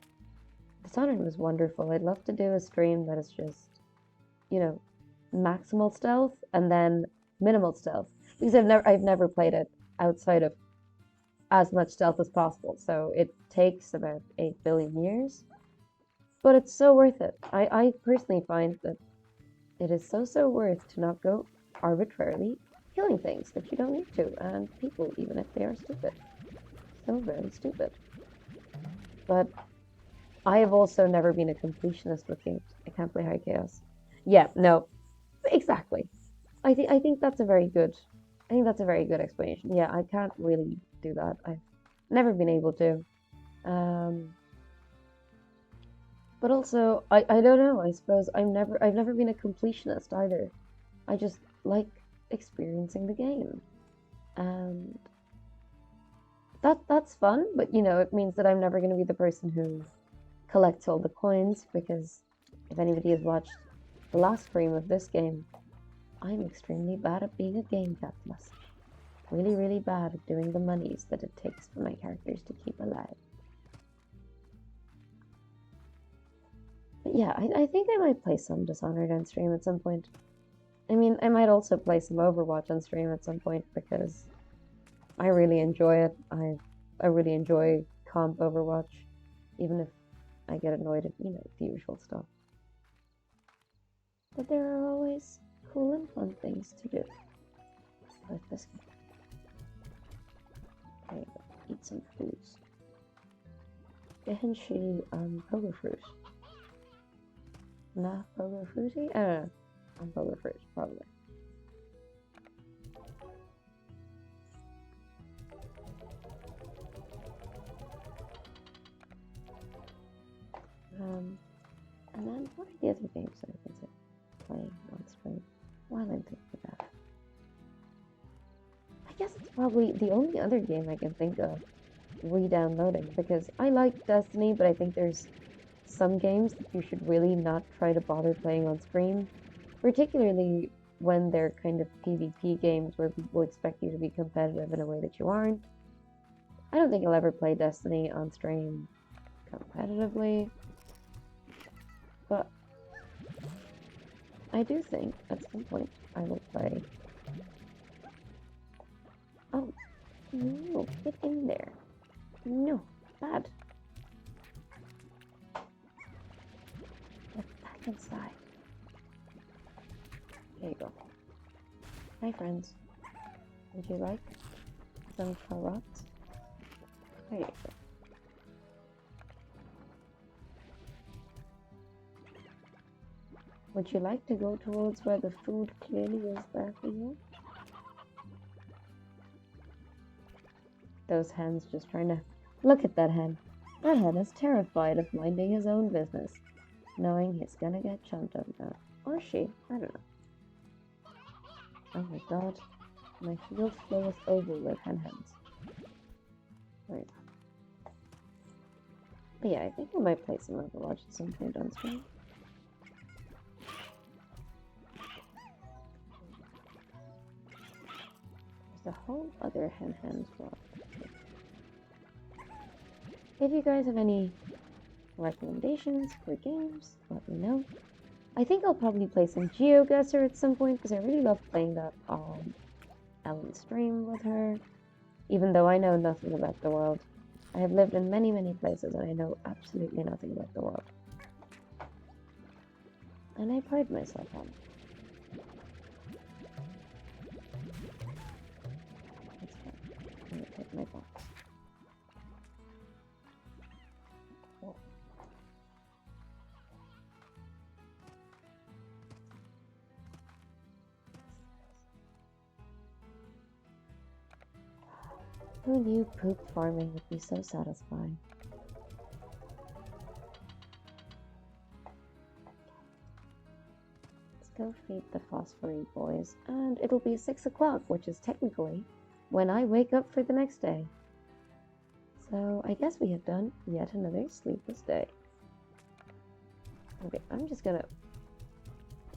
Dishonored was wonderful. I'd love to do a stream that is just, maximal stealth and then minimal stealth. Because I've never played it outside of as much stealth as possible. So it takes about 8 billion years. But it's so worth it. I personally find that it is so worth to not go arbitrarily killing things that you don't need to, and people, even if they are stupid. So very stupid. But I have also never been a completionist with games. I can't play High Chaos. Yeah, no, exactly. I think that's a very good. I think that's a very good explanation. Yeah, I can't really do that. I've never been able to. But also, I don't know. I suppose I've never been a completionist either. I just like experiencing the game, and that's fun. But it means that I'm never going to be the person who collects all the coins, because if anybody has watched the last stream of this game, I'm extremely bad at being a game capitalist. Really bad at doing the monies that it takes for my characters to keep alive. But yeah, I think I might play some Dishonored on stream at some point. I mean, I might also play some Overwatch on stream at some point, because I really enjoy it. I really enjoy comp Overwatch, even if I get annoyed at, the usual stuff. But there are always cool and fun things to do with this game. Okay, eat some foods. Behenshi pogo fruit. Nah, pogo fruity? I don't know. Pogo fruit, probably. And then what are the other games that I consider playing on stream while I'm thinking about it? I guess it's probably the only other game I can think of re-downloading, because I like Destiny, but I think there's some games that you should really not try to bother playing on stream, particularly when they're kind of PvP games where people expect you to be competitive in a way that you aren't. I don't think I'll ever play Destiny on stream competitively, but I do think at some point I will play. Oh, no, get in there. No, bad. Get back inside. There you go. Hi, friends. Would you like some carrots? There you go. Would you like to go towards where the food clearly is there for you? Those hens just trying to... Look at that hen. That hen is terrified of minding his own business, knowing he's gonna get chumped up now. Or she, I don't know. Oh my god. My field floweth over with hens. Right. But yeah, I think I might play some Overwatch at some point on stream. There's a whole other hen squad. If you guys have any recommendations for games, let me know. I think I'll probably play some GeoGuessr at some point, because I really love playing that on Ellen's stream with her. Even though I know nothing about the world. I have lived in many, many places, and I know absolutely nothing about the world. And I pride myself on it. That's fine. I'm gonna take my box. Cool. Who knew poop farming would be so satisfying? Let's go feed the phosphory boys, and it'll be 6 o'clock, which is technically when I wake up for the next day. So I guess we have done yet another sleepless day. Okay, I'm just gonna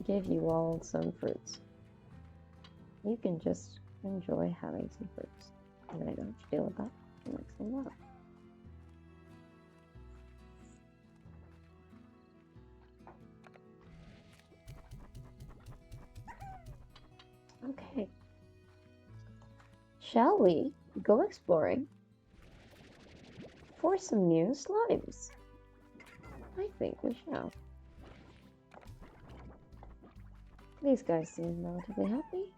give you all some fruits. You can just enjoy having some fruits. I'm gonna go deal with that the next thing out. Okay. Shall we go exploring for some new slimes? I think we shall. These guys seem relatively happy.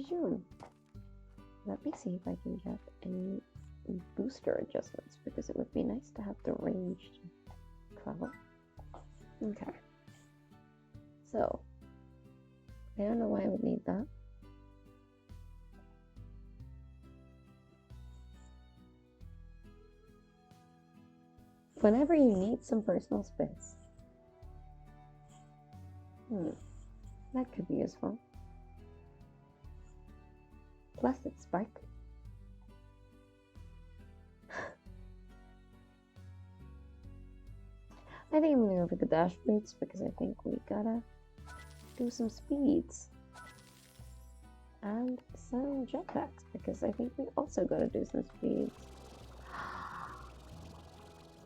Zoom. Let me see if I can get any booster adjustments, because it would be nice to have the ranged travel. Okay. So, I don't know why I would need that. Whenever you need some personal space. That could be useful. Plus it's sparkly. I think I'm gonna go for the dash boots, because I think we gotta do some speeds. And some jetpacks, because I think we also gotta do some speeds.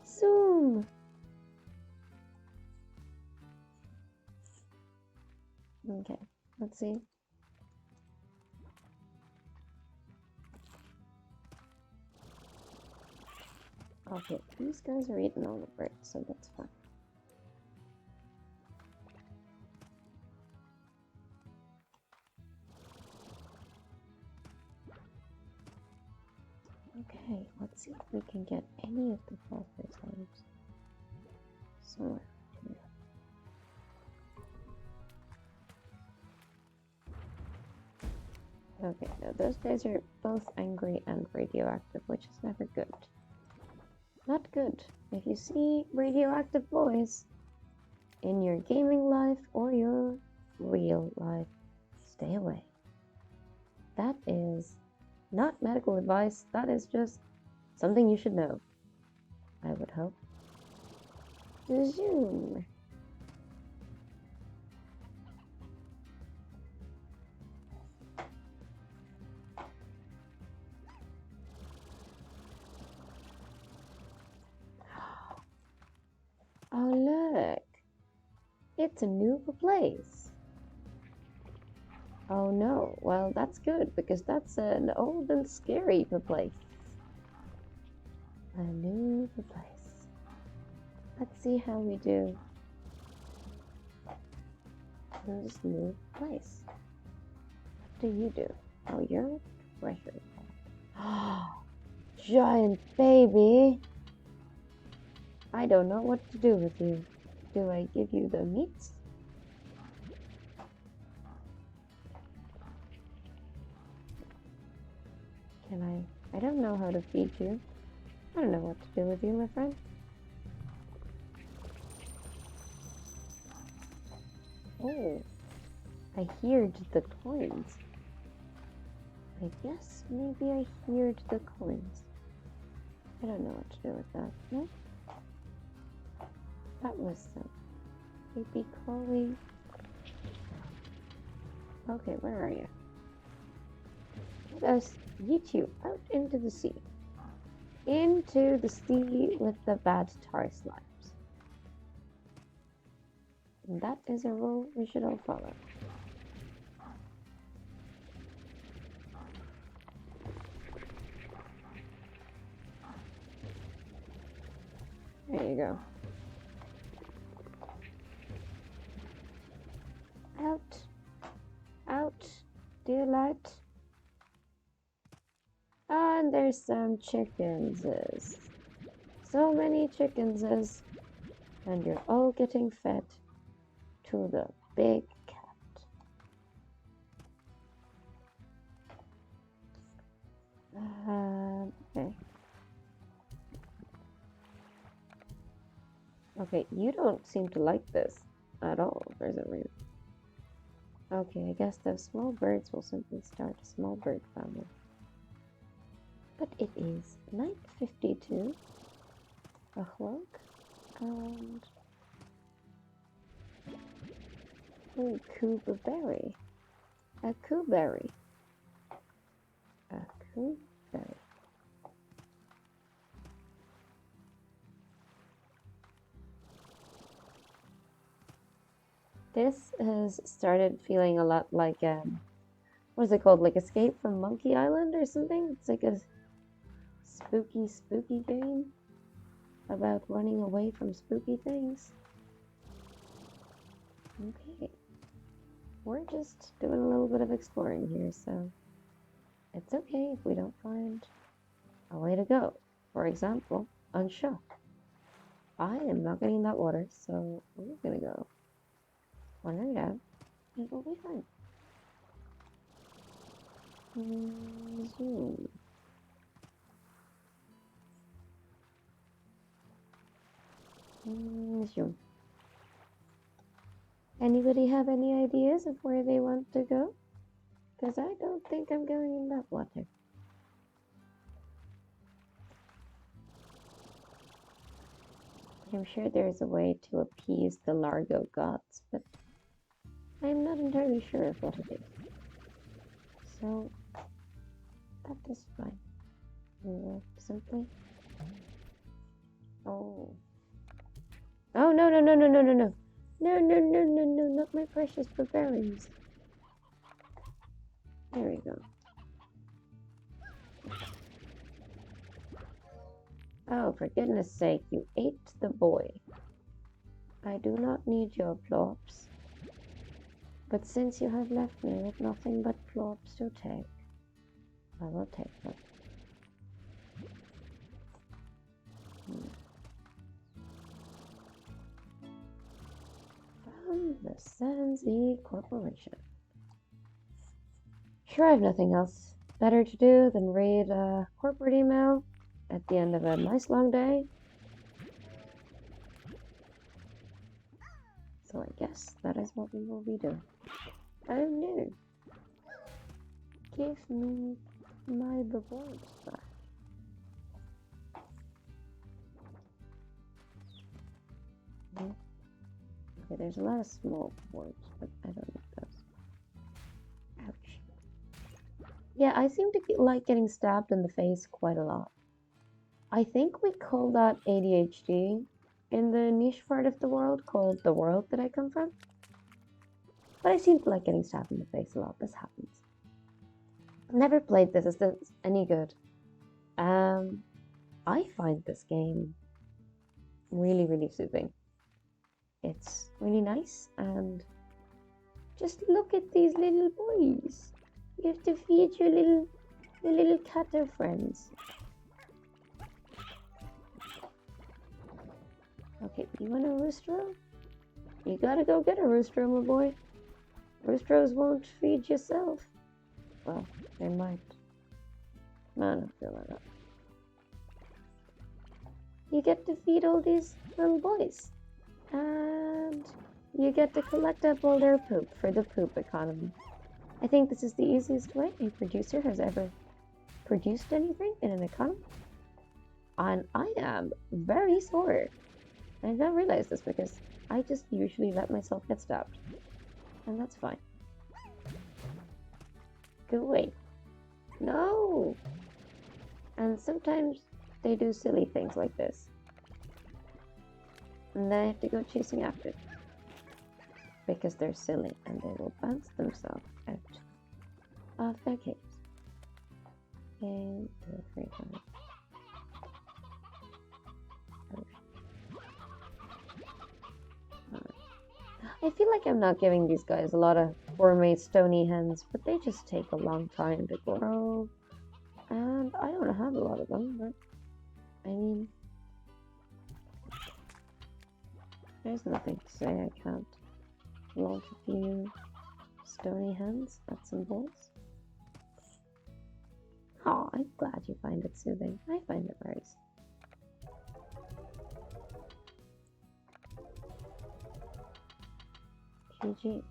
Zoom! Okay, let's see. Okay, these guys are eating all the birds, so that's fine. Okay, let's see if we can get any of the phosphorus items somewhere here. Okay, now those guys are both angry and radioactive, which is never good. Not good. If you see radioactive boys in your gaming life or your real life, stay away. That is not medical advice. That is just something you should know, I would hope. Zoom. Oh, look. It's a new place. Oh no, well that's good because that's an old and scary place. A new place. Let's see how we do in this new place. What do you do? Oh, you're treasure. Giant baby. I don't know what to do with you. Do I give you the meats? Can I don't know how to feed you. I don't know what to do with you, my friend. Oh, I heard the coins. I guess maybe I heard the coins. I don't know what to do with that. No? That was some creepy crawly. Okay, where are you? Let us yeet you out into the sea. Into the sea with the bad tar slimes. And that is a rule we should all follow. There you go. Out. Out. Dear light. And there's some chickens. So many chickens. And you're all getting fed to the big cat. Okay. Okay, you don't seem to like this at all. There's a reason. Okay, I guess the small birds will simply start a small bird family. But it is night 52. O'clock. And a cooberry. A cooberry. A cooberry. This has started feeling a lot like what is it called? Like Escape from Monkey Island or something? It's like a spooky game about running away from spooky things. Okay. We're just doing a little bit of exploring here, so it's okay if we don't find a way to go. For example, unshot. I am not getting that water, so we're gonna go wander it out, and we'll be fine. Zoom. Zoom. Anybody have any ideas of where they want to go? Because I don't think I'm going in that water. I'm sure there's a way to appease the Largo gods, but I'm not entirely sure of what it is. So, that is fine. We will simply... Oh. Oh, no. No, not my precious barbarians. There we go. Oh, for goodness sake, you ate the boy. I do not need your plops. But since you have left me with nothing but plops to take, I will take them. From the Sandsea Corporation. Sure, I have nothing else better to do than read a corporate email at the end of a nice long day. So I guess that is what we will be doing. Oh no. Give me my rewards back. Okay, there's a lot of small rewards, but I don't need those. Ouch. Yeah, I seem to like getting stabbed in the face quite a lot. I think we call that ADHD in the niche part of the world called the world that I come from. But I seem to like getting stabbed in the face a lot. This happens. I've never played this. Is this any good? I find this game really, really soothing. It's really nice, and just look at these little boys. You have to feed your little catter friends. Okay, you want a roostero? You gotta go get a roostero, my boy. Roosteros won't feed yourself. Well, they might. No, I don't feel like that. You get to feed all these little boys. And you get to collect up all their poop for the poop economy. I think this is the easiest way a producer has ever produced anything in an economy. And I am very sore. I don't realize this because I just usually let myself get stabbed. And that's fine. Go away. No! And sometimes they do silly things like this. And then I have to go chasing after them. Because they're silly and they will bounce themselves out of their caves. And I feel like I'm not giving these guys a lot of gourmet stony hens, but they just take a long time to grow. And I don't have a lot of them, but I mean, there's nothing to say I can't launch a few stony hens at some boys. Oh, I'm glad you find it soothing. I find it very soothing. GG.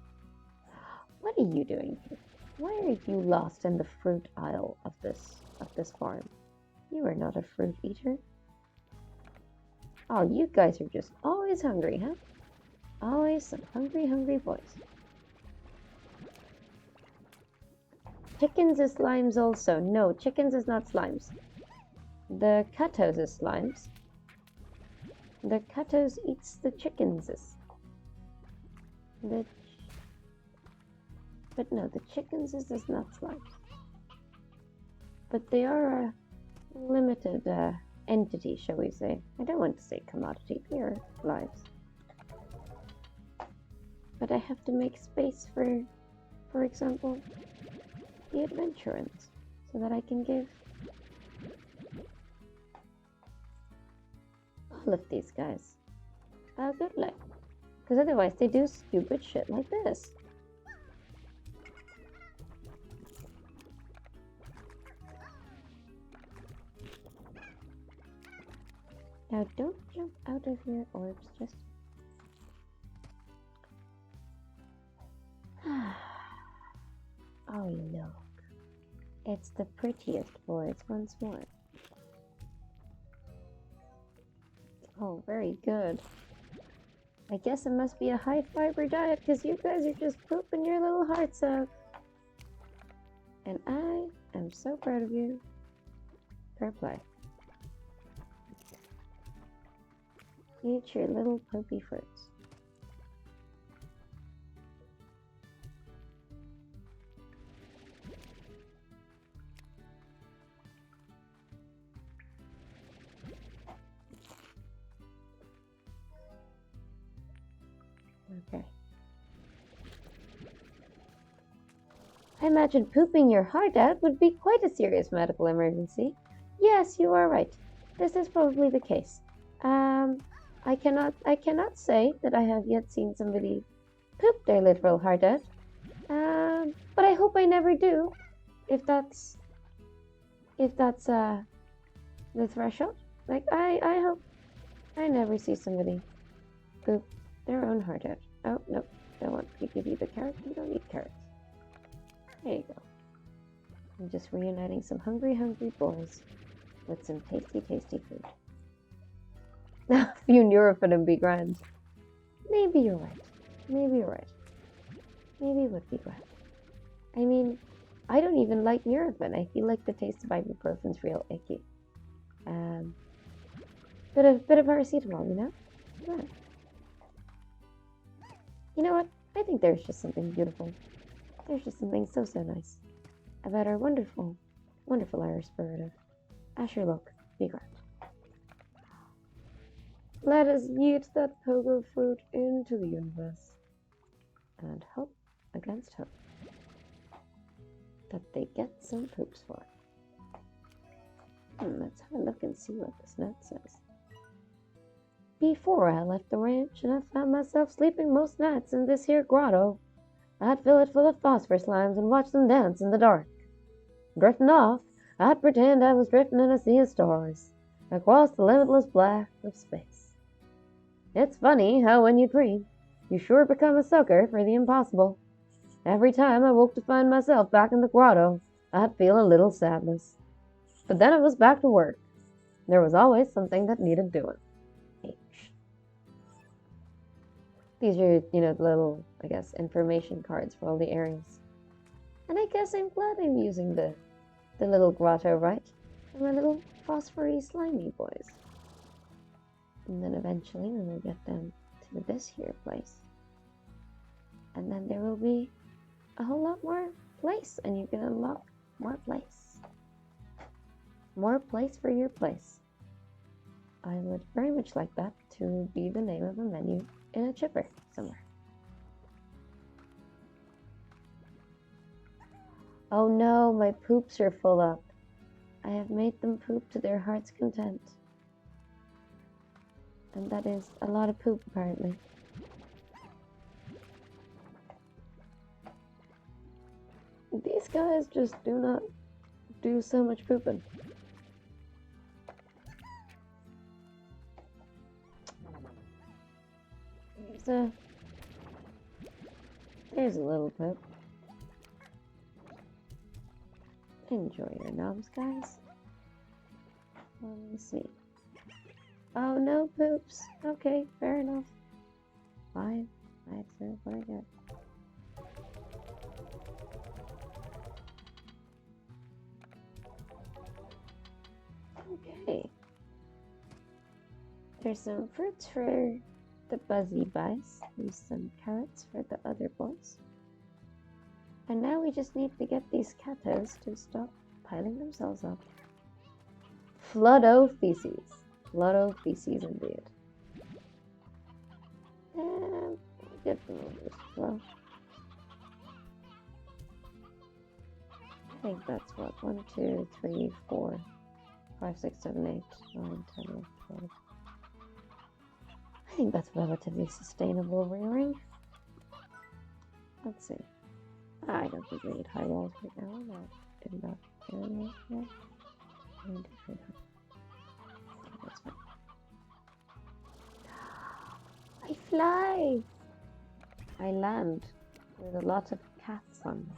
What are you doing here? Why are you lost in the fruit aisle of this farm? You are not a fruit eater. Oh, you guys are just always hungry, huh? Always some hungry, hungry boys. Chickens is slimes also. No, chickens is not slimes. The catos is slimes. The catos eats the chickens. But no, the chickens is not slimes. But they are a limited entity, shall we say. I don't want to say commodity, they are lives. But I have to make space for example, the adventurers, so that I can give all of these guys a good life. Because otherwise they do stupid shit like this. Now don't jump out of your orbs, just... Oh look, it's the prettiest boys once more. Oh, very good. I guess it must be a high fiber diet because you guys are just pooping your little hearts out. And I am so proud of you. Fair play. Eat your little poopy fruits. Okay. I imagine pooping your heart out would be quite a serious medical emergency. Yes, you are right. This is probably the case. I cannot say that I have yet seen somebody poop their literal heart out. But I hope I never do. If that's the threshold. Like I hope I never see somebody poop their own heart out. Oh, no, don't want to give you the carrot. You don't need carrots. There you go. I'm just reuniting some hungry, hungry boys with some tasty, tasty food. Now, if you Nurofen and be grand. Maybe you're right. Maybe you're right. Maybe it would be grand. I mean, I don't even like Nurofen. I feel like the taste of ibuprofen's real icky. Bit of paracetamol, you know? Yeah. You know what? I think there's just something beautiful. There's just something so, so nice about our wonderful, wonderful Irish spirit of Asher look, be grand. Let us yeet that pogo fruit into the universe and hope against hope that they get some poops for it. Let's have a look and see what this note says. Before I left the ranch and I found myself sleeping most nights in this here grotto, I'd fill it full of phosphor slimes and watch them dance in the dark. Drifting off, I'd pretend I was drifting in a sea of stars across the limitless black of space. It's funny how when you dream, you sure become a sucker for the impossible. Every time I woke to find myself back in the grotto, I'd feel a little sadness. But then it was back to work. There was always something that needed doing. H. These are, the little, I guess, information cards for all the areas. And I guess I'm glad I'm using the little grotto, right? For my little phosphory slimy boys. And then eventually we will get them to this here place. And then there will be a whole lot more place, and you can unlock more place. More place for your place. I would very much like that to be the name of a menu in a chipper somewhere. Oh no, my poops are full up. I have made them poop to their heart's content. And that is a lot of poop, apparently. These guys just do not do so much pooping. There's a little poop. Enjoy your knobs, guys. Let me see. Oh, no poops. Okay, fair enough. Fine. I accept what I get. Okay. There's some fruits for the buzzy buys. There's some carrots for the other boys. And now we just need to get these catos to stop piling themselves up. Flood-o feces. Flood-o feces indeed. And get them over as well. I think that's what? 1, 2, 3, 4, 5, 6, 7, 8, 9, 10, 11, 12. I think that's relatively sustainable rearing. Let's see. I don't think we need high walls right now. Not in that area yet. That's fine. I fly! I land with a lot of cats on me.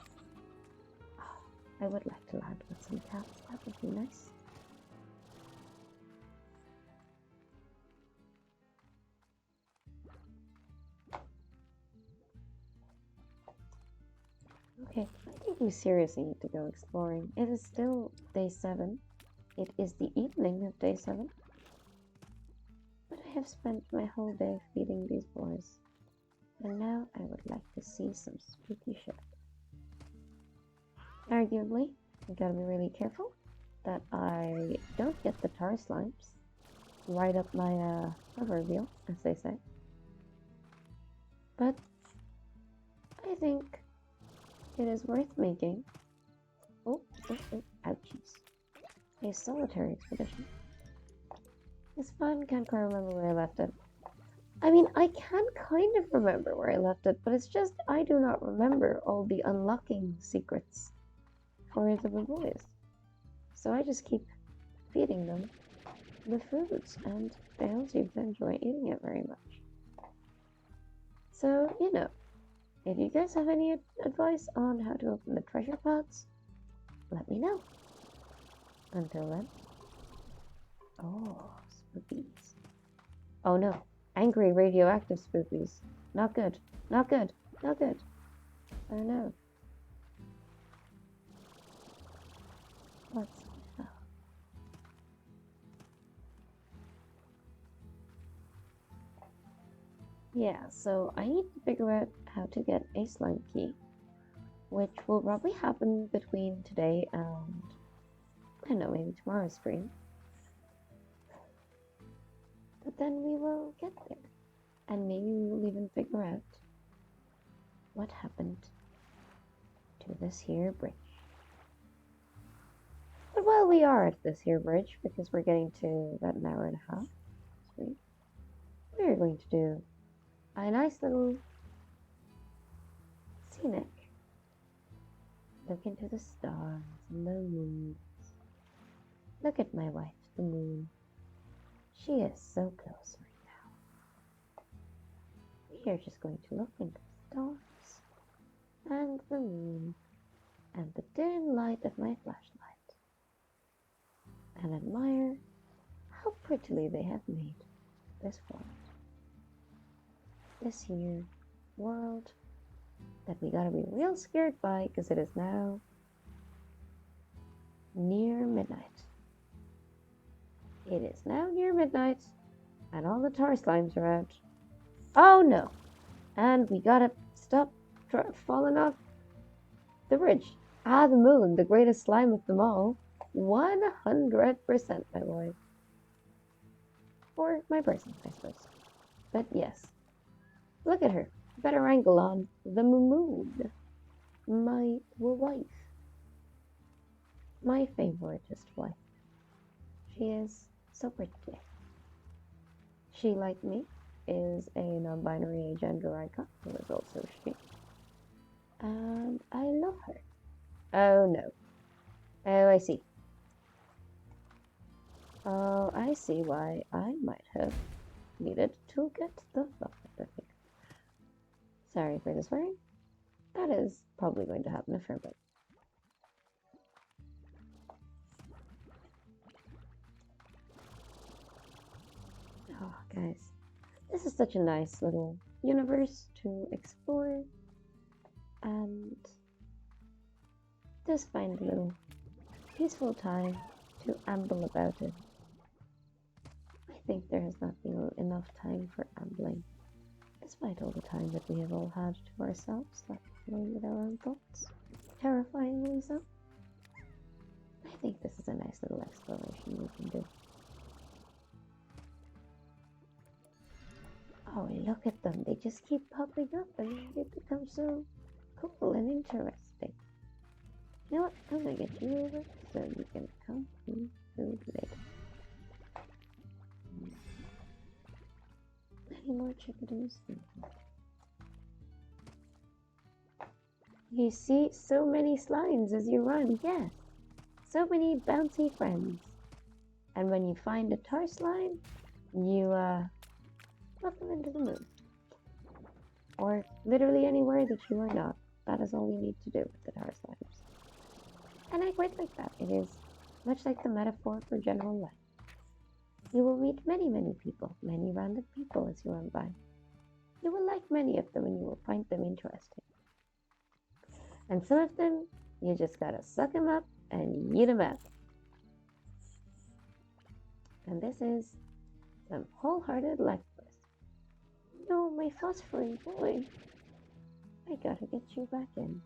I would like to land with some cats. That would be nice. Okay, I think we seriously need to go exploring. It is still day 7. It is the evening of day 7. But I have spent my whole day feeding these boys. And now I would like to see some spooky shit. Arguably, I gotta be really careful that I don't get the tar slimes right up my proverbial, as they say. But I think it is worth making. Ouchies. A solitary expedition. It's fun, can't quite remember where I left it. I mean, I can kind of remember where I left it, but it's just I do not remember all the unlocking secrets for the boys. So I just keep feeding them the foods, and they don't seem to enjoy eating it very much. So, if you guys have any advice on how to open the treasure pods, let me know. Until then. Oh, spookies. Oh no, angry radioactive spookies. Not good, not good, not good. Oh no. What's that? Yeah, so I need to figure out how to get a slime key, which will probably happen between today and, I don't know, maybe tomorrow's stream. But then we will get there, and maybe we will even figure out what happened to this here bridge. But while we are at this here bridge, because we're getting to about an hour and a half, we're going to do a nice little scenic look into the stars and the moons. Look at my wife, the moon. She is so close right now. We are just going to look into the stars and the moon and the dim light of my flashlight and admire how prettily they have made this world. This here world that we gotta be real scared by because it is now near midnight. It is now near midnight and all the tar slimes are out. Oh no! And we gotta stop falling off the bridge. Ah, the moon, the greatest slime of them all. 100%, my boy. Or my person, I suppose. But yes. Look at her. Better angle on the moon. My wife. My favoritist wife. She is so pretty. She, like me, is a non-binary agender icon, who is also she. And I love her. Oh no. Oh, I see. Oh, I see why I might have needed to get the fuck out of here. Sorry for the swearing. That is probably going to happen a fair bit. Oh, guys. This is such a nice little universe to explore and just find a little peaceful time to amble about it. I think there has not been enough time for ambling, despite all the time that we have all had to ourselves, left alone with our own thoughts, terrifyingly so. I think this is a nice little exploration we can do. Oh, look at them. They just keep popping up and they become so cool and interesting. You know what? I'm gonna get you over so you can come to food later. Any more chickadoos? You see so many slimes as you run, yes. So many bouncy friends. And when you find a tar slime, you put them into the moon. Or literally anywhere that you are not. That is all you need to do with the tar slimes. And I quite like that. It is much like the metaphor for general life. You will meet many, many people, many random people as you run by. You will like many of them and you will find them interesting. And some of them, you just gotta suck them up and eat them out. And this is some wholehearted life bliss. No, my phosphorine boy. I gotta get you back in.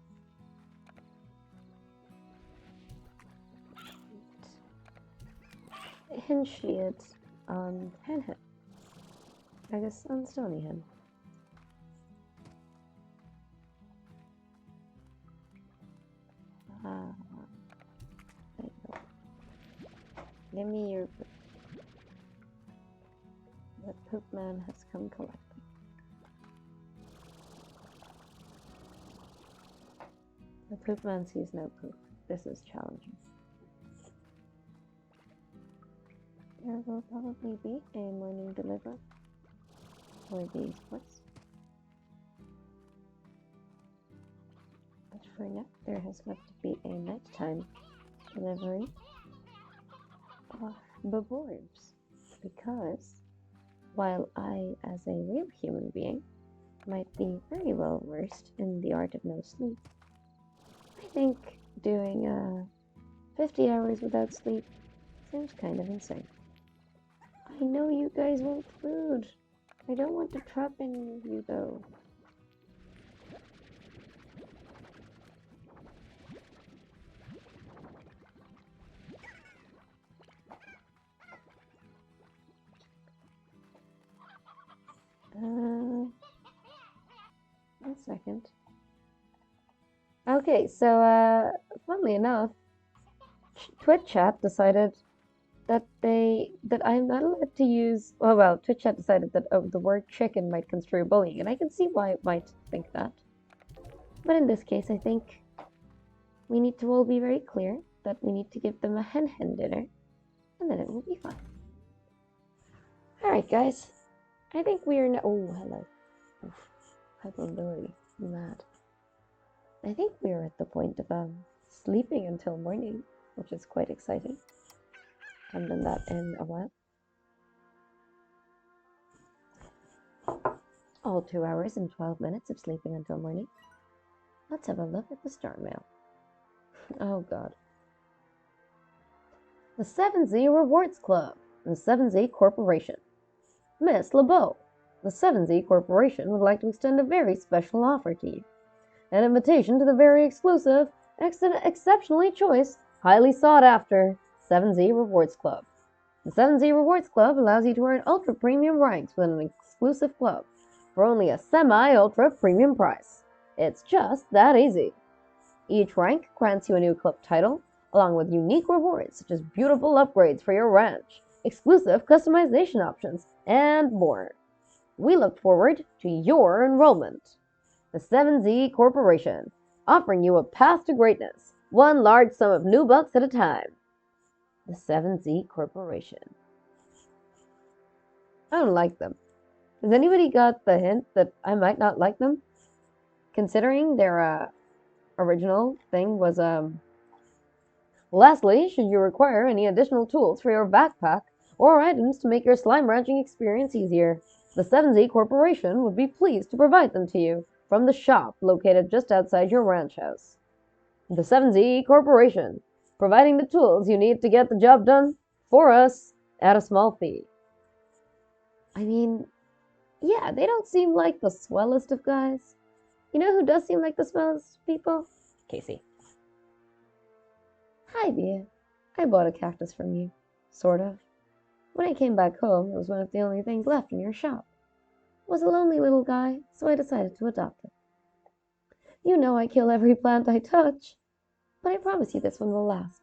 Hinshiad on Henhead. I guess on Stonyhead. There you go. Give me your poop. The poop man has come collecting. The poop man sees no poop. This is challenging. There will probably be a morning deliver for these quests. But for now, there has got to be a nighttime delivery of Baborbs. Because while I, as a real human being, might be very well versed in the art of no sleep, I think doing 50 hours without sleep seems kind of insane. I know you guys want food. I don't want to trap any of you though. One second. Okay, so funnily enough, Twitch chat decided that I'm not allowed to use. Well, Twitch chat decided that the word chicken might construe bullying, and I can see why it might think that. But in this case, I think we need to all be very clear that we need to give them a hen dinner, and then it will be fine. Alright, guys. I think we are now. Oh, hello. Hypermobility. Mad. I think we are at the point of sleeping until morning, which is quite exciting. Haven't done that in a while. All 2 hours and 12 minutes of sleeping until morning. Let's have a look at the star mail. Oh god. The 7Z Rewards Club, the 7Z Corporation. Miss LeBeau, the 7Z Corporation would like to extend a very special offer to you. An invitation to the very exclusive, exceptionally choice, highly sought after 7Z Rewards Club. The 7Z Rewards Club allows you to earn ultra premium ranks within an exclusive club for only a semi-ultra premium price. It's just that easy. Each rank grants you a new club title, along with unique rewards such as beautiful upgrades for your ranch, exclusive customization options, and more. We look forward to your enrollment. The 7Z Corporation, offering you a path to greatness, one large sum of new bucks at a time. The 7Z Corporation. I don't like them. Has anybody got the hint that I might not like them? Considering their original thing was Lastly, should you require any additional tools for your backpack or items to make your slime ranching experience easier, the 7Z Corporation would be pleased to provide them to you from the shop located just outside your ranch house. The 7Z Corporation, providing the tools you need to get the job done for us at a small fee. I mean, yeah, they don't seem like the swellest of guys. You know who does seem like the swellest people? Casey. Hi, Bea. I bought a cactus from you. Sort of. When I came back home, it was one of the only things left in your shop. It was a lonely little guy, so I decided to adopt it. You know I kill every plant I touch, but I promise you this one will last.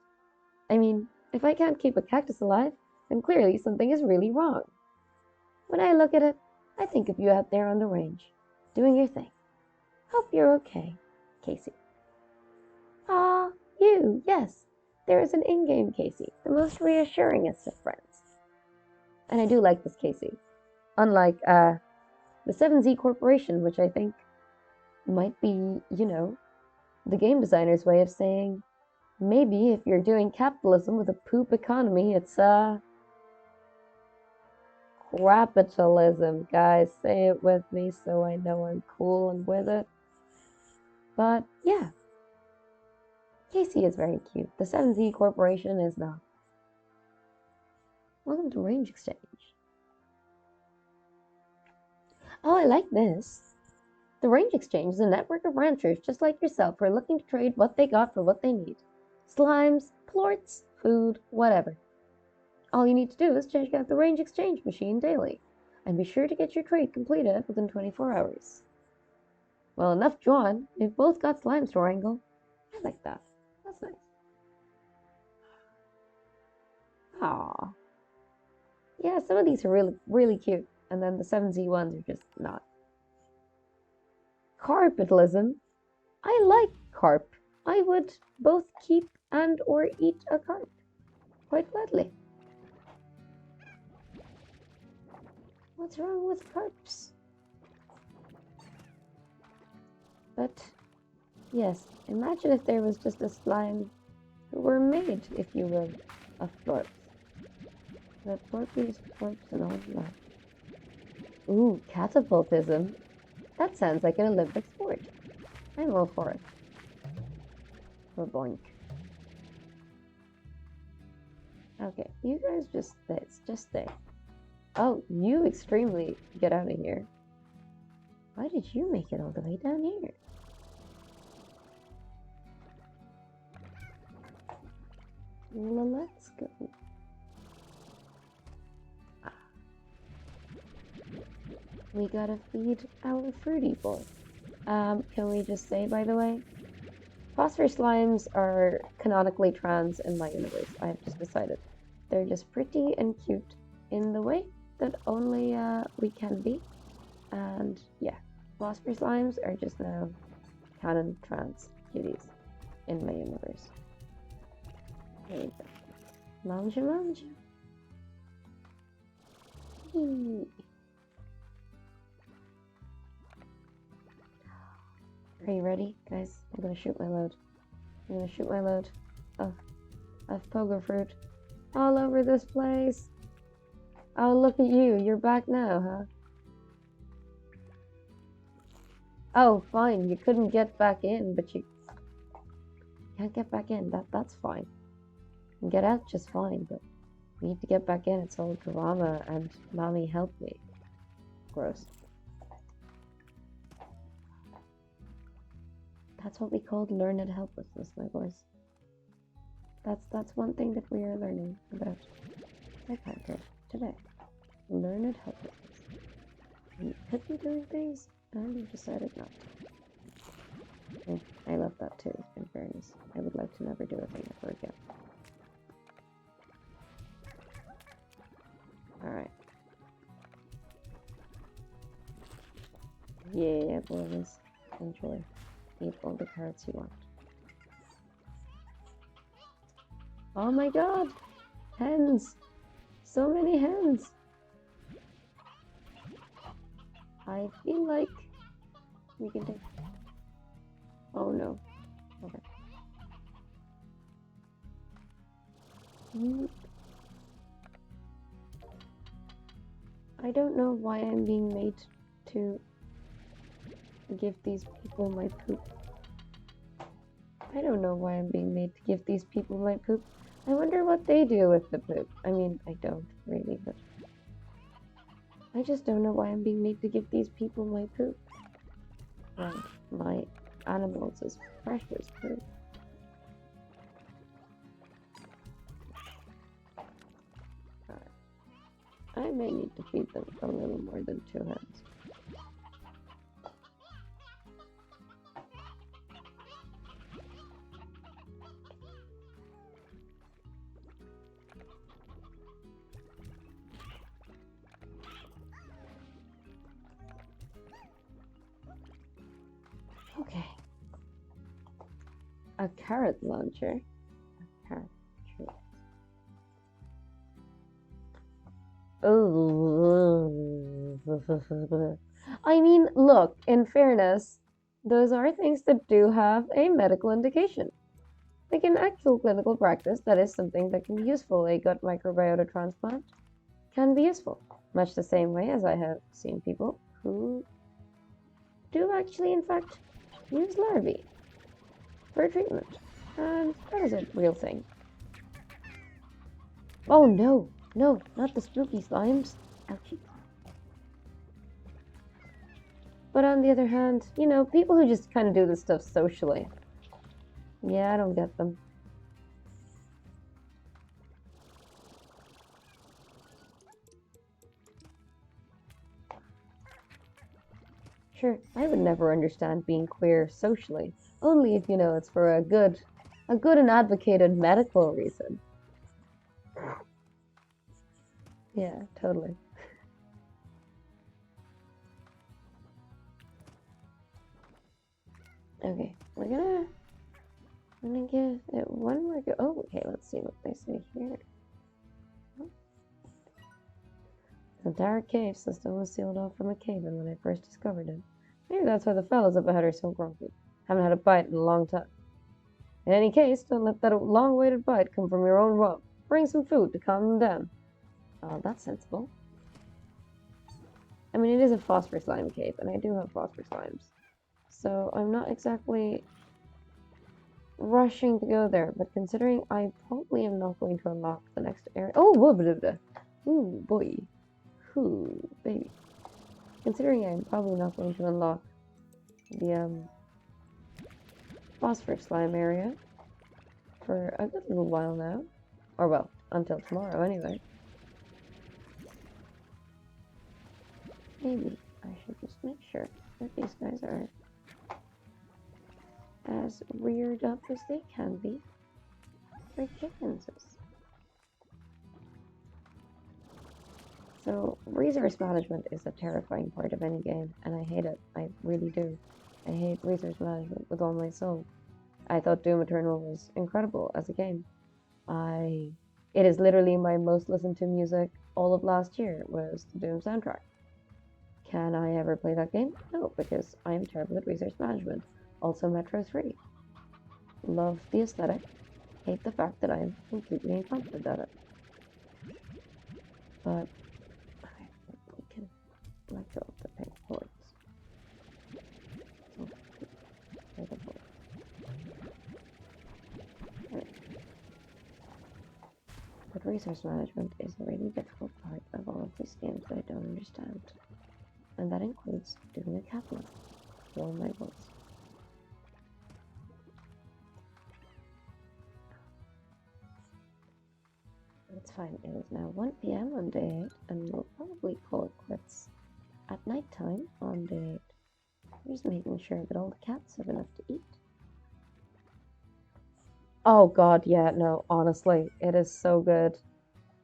I mean, if I can't keep a cactus alive, then clearly something is really wrong. When I look at it, I think of you out there on the range, doing your thing. Hope you're okay, Casey. Ah, you, yes. There is an in-game Casey, the most reassuringest of friends. And I do like this Casey. Unlike, the 7Z Corporation, which I think might be, you know, the game designer's way of saying, maybe if you're doing capitalism with a poop economy, it's, capitalism, guys. Say it with me so I know I'm cool and with it. But, yeah. Casey is very cute. The 7Z Corporation is not. Welcome to Range Exchange. Oh, I like this. The Range Exchange is a network of ranchers just like yourself who are looking to trade what they got for what they need. Slimes, plorts, food, whatever. All you need to do is check out the Range Exchange machine daily, and be sure to get your trade completed within 24 hours. Well, enough John. We've both got slimes to wrangle. I like that. That's nice. Aww. Yeah, some of these are really, really cute, and then the 7Z ones are just not. Carpitalism. I like carp. I would both keep and or eat a carp. Quite gladly. What's wrong with carps? But, yes, imagine if there was just a slime who were made, if you will, of blorps. The blorpies, blorps, and all of that. Ooh, catapultism. That sounds like an Olympic sport. I'm all for it. Boink. Okay, you guys just stay. Oh, you extremely get out of here. Why did you make it all the way down here? Let's go. We gotta feed our fruity boy. Can we just say, by the way, phosphor slimes are canonically trans in my universe. I have just decided. They're just pretty and cute in the way that only we can be. And yeah, phosphor slimes are just now canon trans cuties in my universe. There you go. Manja. Are you ready, guys? I'm gonna shoot my load. of pogo fruit all over this place. Oh, look at you. You're back now, huh? Oh, fine. You couldn't get back in, but you can't get back in. That's fine. You can get out just fine, but you need to get back in. It's all drama and mommy help me. Gross. That's what we called learned helplessness, my boys. That's one thing that we are learning about psychiatry today. Learned helplessness. You could be doing things, and you decided not to. I love that too, in fairness. I would like to never do a thing ever again. Alright. Yeah, boys. Enjoy. Eat all the carrots you want. Oh my god! Hens! So many hens! I feel like we can take... Oh no. Okay. I don't know why I'm being made to give these people my poop. I don't know why I'm being made to give these people my poop. I wonder what they do with the poop. I mean, I don't really, but I just don't know why I'm being made to give these people my poop. Well, my animals as precious poop. I may need to feed them a little more than 2 hens. Okay. A carrot launcher. A carrot tree. Oh. I mean, look, in fairness, those are things that do have a medical indication. Like in actual clinical practice, that is something that can be useful. A gut microbiota transplant can be useful. Much the same way as I have seen people who do actually, in fact, use larvae for treatment. And that is a real thing. Oh no, no, not the spooky slimes. Ouchie. But on the other hand, you know, people who just kind of do this stuff socially. Yeah, I don't get them. Sure, I would never understand being queer socially. Only if, you know, it's for a good and advocated medical reason. Yeah, totally. Okay, I'm gonna give it one more go. Oh, okay, let's see what they say here. The dark cave system was sealed off from a cave-in when I first discovered it. Maybe that's why the fellows up ahead are so grumpy. Haven't had a bite in a long time. In any case, don't let that long-awaited bite come from your own rump. Bring some food to calm them down. Oh, that's sensible. I mean, it is a phosphor slime cave, and I do have phosphor slimes. So I'm not exactly rushing to go there, but considering I probably am not going to unlock the next area. Oh, blah, blah, blah. Ooh, boy. Ooh, baby. Considering I'm probably not going to unlock the phosphor slime area for a good little while now. Or, well, until tomorrow anyway. Maybe I should just make sure that these guys are as reared up as they can be for chickens. So, resource management is a terrifying part of any game, and I hate it. I really do. I hate resource management with all my soul. I thought Doom Eternal was incredible as a game. It is literally my most listened to music all of last year was the Doom soundtrack. Can I ever play that game? No, because I am terrible at resource management. Also Metro 3. Love the aesthetic. Hate the fact that I am completely incompetent at it. But we can let go of the pink boards. But resource management is a really difficult part of all of these games that I don't understand. And that includes doing a catalog for my voice. It's fine, it is now 1 PM on day 8, and we'll probably call it quits at night time on day 8. I'm just making sure that all the cats have enough to eat. Oh god, yeah, no, honestly, it is so good.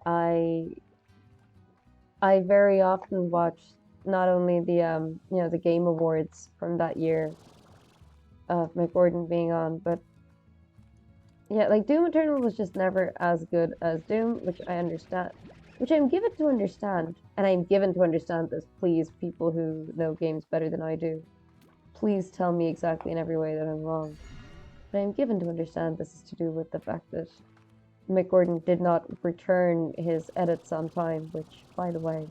I very often watch not only the the game awards from that year of McGordon being on, but yeah, like Doom Eternal was just never as good as Doom, which I understand, which I'm given to understand, and I'm given to understand this. Please, people who know games better than I do, please tell me exactly in every way that I'm wrong. But I'm given to understand this is to do with the fact that Mick Gordon did not return his edits on time, which, by the way,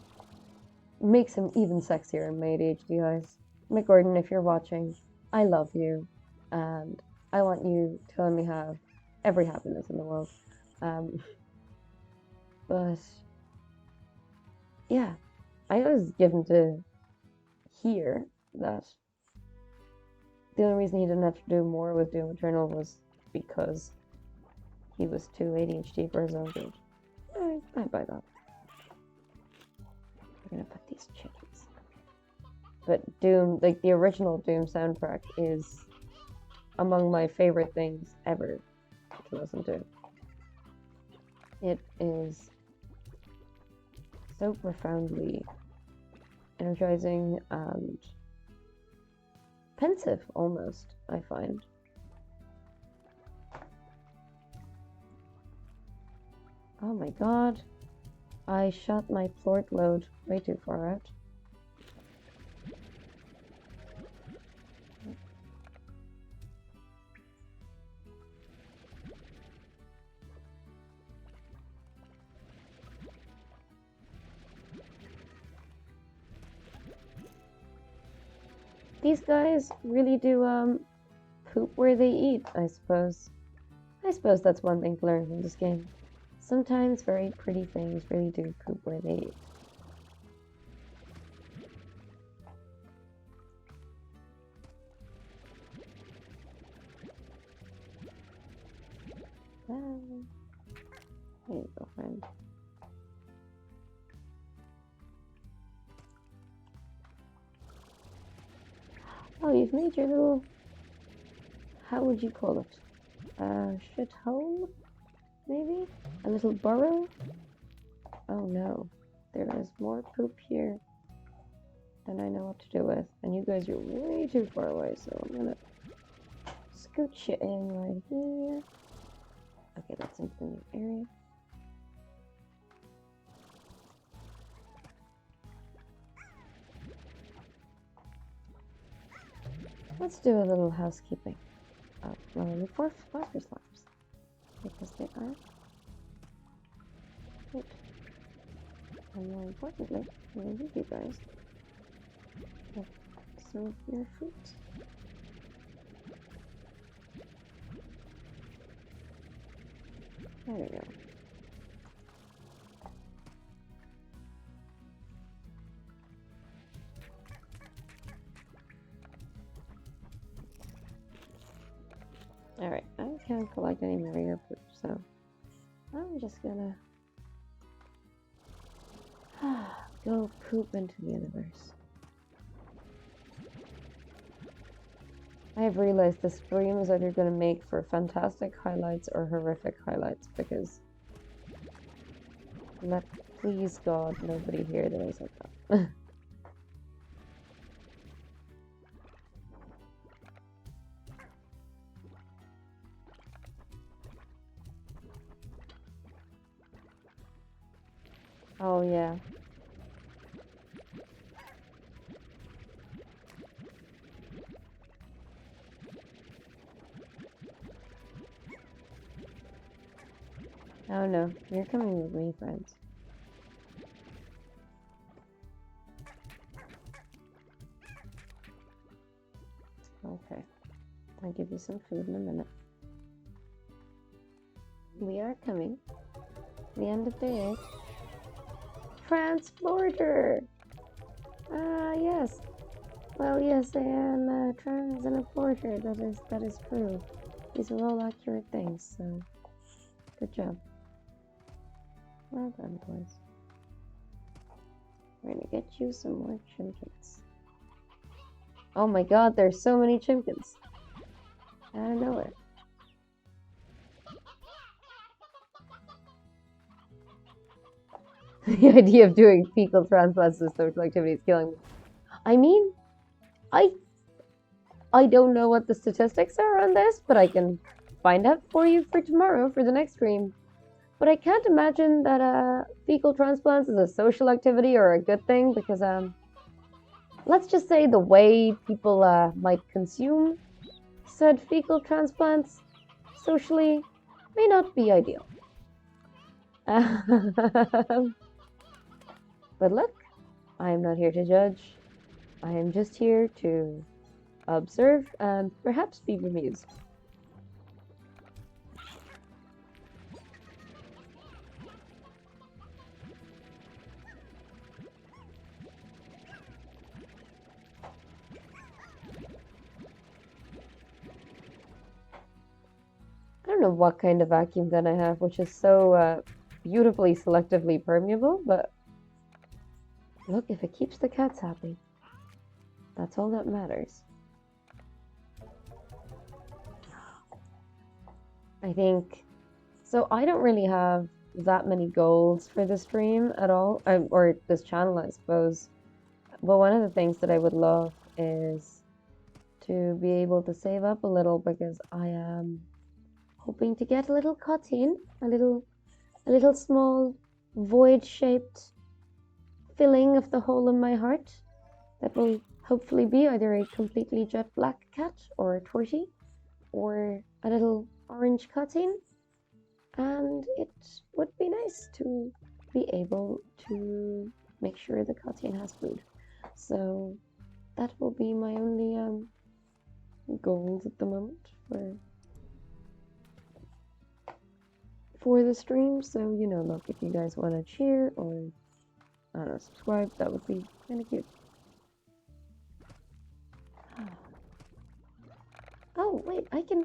makes him even sexier in my ADHD eyes. Mick Gordon, if you're watching, I love you, and I want you to only have every happiness in the world. But yeah, I was given to hear that the only reason he didn't have to do more with Doom Eternal was because he was too ADHD for his own good. I buy that. We're gonna put these chickens. But Doom, like the original Doom soundtrack, is among my favorite things ever to listen to. It is so profoundly energizing and pensive, almost, I find. Oh my god. I shot my plort load way too far out. These guys really do poop where they eat, I suppose. I suppose that's one thing to learn from this game. Sometimes very pretty things really do poop where they eat. Well, there you go, friend. Oh, you've made your little... How would you call it? Shit hole? Maybe? A little burrow? Oh no. There is more poop here than I know what to do with. And you guys are way too far away, so I'm gonna scooch you in right here. Okay, that's into the new area. Let's do a little housekeeping. well, only four splatter slabs. Because they are good. And more importantly, I'm going to give you guys some of your fruit. There we go. Alright, I can't collect any more of your poop, so I'm just gonna go poop into the universe. I have realized the stream is either going to make for fantastic highlights or horrific highlights, because please God, nobody hear that I said that. Oh yeah. Oh no, you're coming with me, friends. Okay, I'll give you some food in a minute. We are coming. The end of day 8. Transporter! Ah, yes. Well, yes, I am trans and a porter. That is true. These are all accurate things, so good job. Well done, boys. We're gonna get you some more chimkins. Oh my god, there's so many chimkins. Out of nowhere. The idea of doing fecal transplants as social activity is killing me. I mean, I don't know what the statistics are on this, but I can find out for you for tomorrow for the next stream. But I can't imagine that fecal transplants is a social activity or a good thing, because let's just say the way people might consume said fecal transplants socially may not be ideal. But look, I am not here to judge. I am just here to observe and perhaps be bemused. I don't know what kind of vacuum gun I have, which is so beautifully selectively permeable, but look, if it keeps the cats happy, that's all that matters. I think, so I don't really have that many goals for the stream at all, or this channel, I suppose. But one of the things that I would love is to be able to save up a little, because I am hoping to get a little cutscene, a little small void-shaped filling of the hole in my heart that will hopefully be either a completely jet black cat or a tortie or a little orange cutscene, and it would be nice to be able to make sure the cutscene has food. So that will be my only goals at the moment for the stream. So, you know, look, if you guys want to cheer or, I don't know, subscribe, that would be kind of cute. Oh, wait, I can...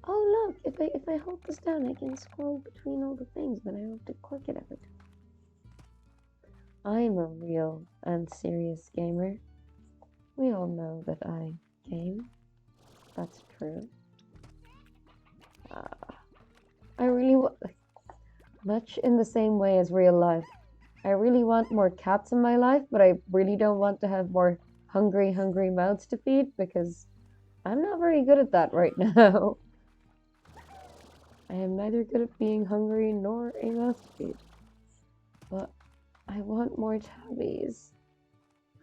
Oh, look, if I hold this down, I can scroll between all the things, then I don't have to click it every time. I'm a real and serious gamer. We all know that I game. That's true. I really want... Much in the same way as real life. I really want more cats in my life, but I really don't want to have more hungry mouths to feed, because I'm not very good at that right now. I am neither good at being hungry nor a mouth to feed. But I want more tabbies.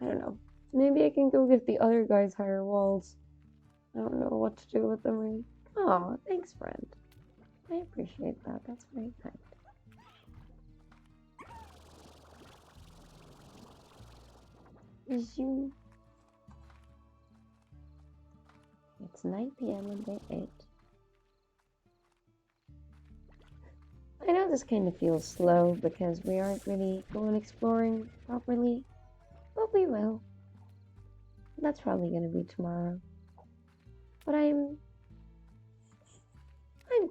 I don't know. Maybe I can go get the other guys higher walls. I don't know what to do with them really. Oh, thanks, friend. I appreciate that. That's very kind. Zoom. It's 9 p.m. on day 8. I know this kind of feels slow because we aren't really going exploring properly, but we will. That's probably going to be tomorrow. But I'm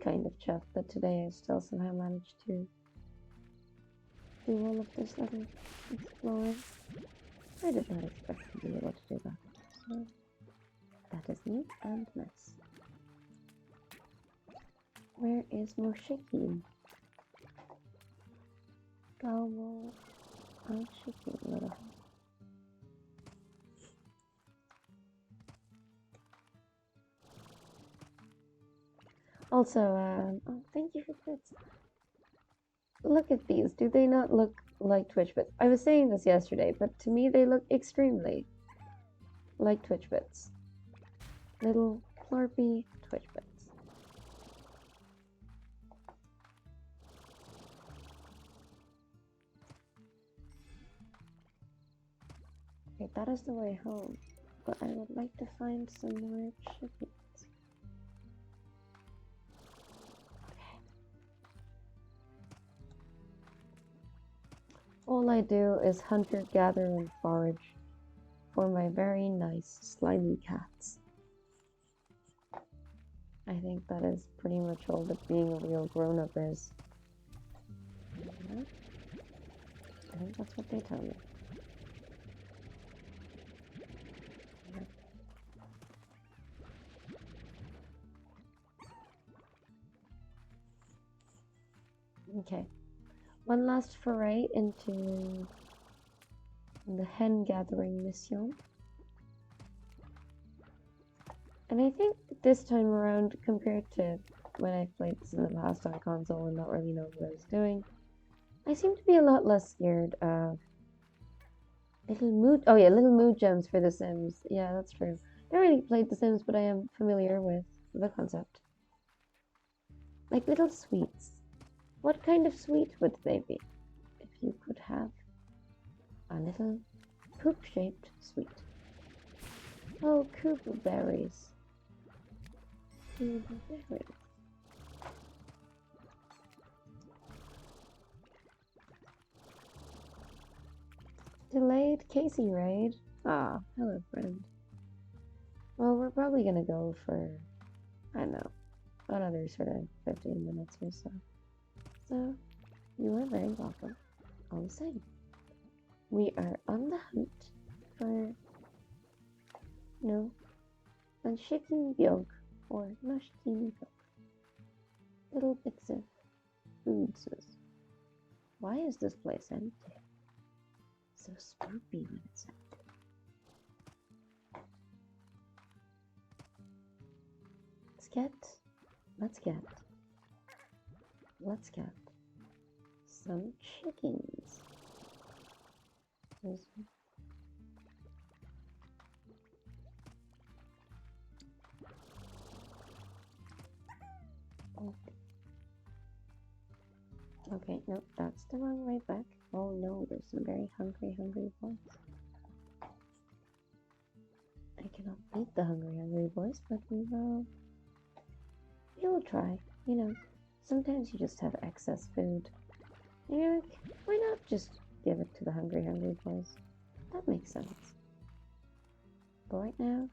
kind of chuffed that today I still somehow managed to do all of this little exploring. I did not expect to be able to do that, so that is neat and nice. Where is Moshiki? Galmo Moshiki, little. Also, oh, thank you for bits. Look at these. Do they not look like Twitch bits? I was saying this yesterday, but to me they look extremely like Twitch bits. Little plorpy Twitch bits. Okay, that is the way home, but I would like to find some more chickies. All I do is hunter, gather, and forage for my very nice, slimy cats. I think that is pretty much all that being a real grown-up is. Yeah. I think that's what they tell me. Yeah. Okay. One last foray into the hen gathering mission. And I think this time around, compared to when I played this in the past on console and not really knowing what I was doing, I seem to be a lot less scared of little mood gems for The Sims. Yeah, that's true. I never really played The Sims, but I am familiar with the concept. Like little sweets. What kind of sweet would they be if you could have a little poop-shaped sweet? Oh, Koopa berries. Koopa berries. Delayed Casey raid. Ah, hello, friend. Well, we're probably gonna go for, I don't know, another sort of 15 minutes or so. So, you are very welcome. All the same. We are on the hunt for, Nashikin Byog, or Nashikin Byog. Little bits of foods. Why is this place empty? So spooky when it's empty. Let's get some chickens. Okay, nope, that's the wrong way back. Oh no, there's some very hungry boys. I cannot beat the hungry boys, but we'll try. Sometimes you just have excess food. And you're like, why not just give it to the hungry boys? That makes sense. But right now,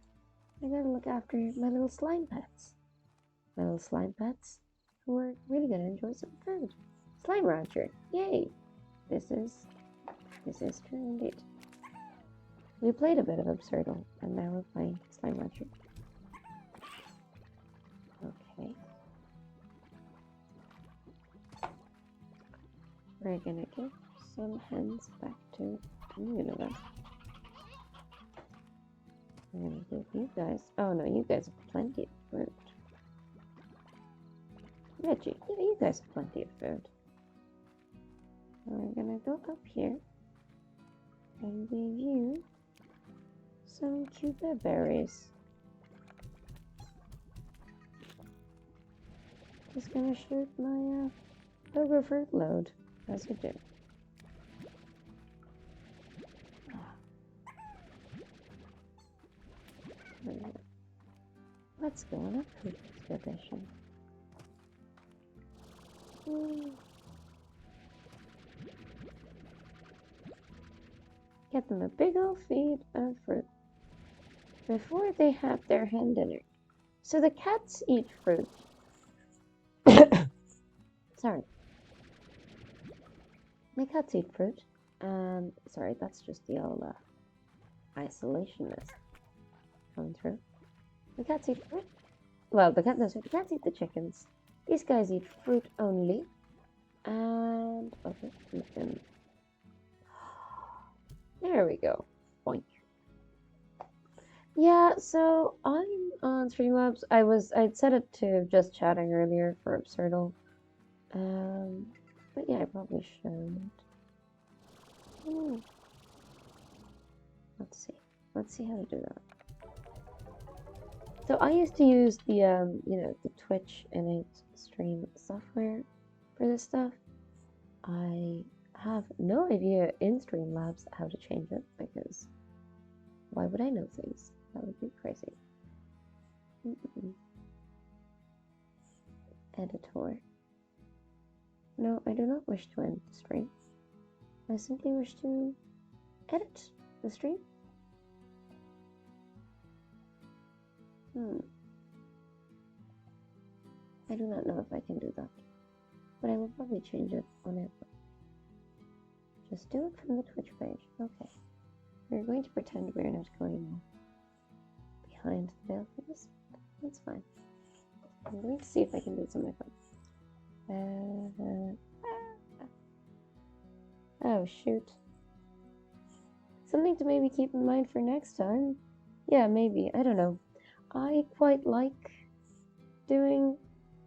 I gotta look after my little slime pets. My little slime pets who are really gonna enjoy some food. Slime Rancher, yay! This is true indeed. We played a bit of Absurdle, and now we're playing Slime Rancher. Okay. We're gonna give some hens back to the universe. We're gonna give you guys, oh no, you guys have plenty of fruit. Reggie, yeah, you guys have plenty of food. We're gonna go up here and give you some Cuba berries. Just gonna shoot my sugar fruit load, as you do. Let's go on a food expedition. Get them a big old feed of fruit before they have their hen dinner. So the cats eat fruit. Sorry. My cats eat fruit. Sorry, that's just the old isolationist coming through. The cats eat fruit. Well, the cats eat the chickens. These guys eat fruit only. And okay, we can. There we go. Boink. Yeah, so I'm on Streamlabs. I'd set it to just chatting earlier for Absurdle. But yeah, I probably should. Ooh. Let's see how to do that. So I used to use the the Twitch innate stream software for this stuff. I have no idea in Streamlabs how to change it, because why would I know things? That would be crazy. Editor. No, I do not wish to end the stream. I simply wish to edit the stream. I do not know if I can do that, but I will probably change it on it. Just do it from the Twitch page. Okay. We're going to pretend we're not going behind the veil for this. That's fine. I'm going to see if I can do it on my phone. Oh, shoot. Something to maybe keep in mind for next time. Yeah, maybe. I don't know. I quite like doing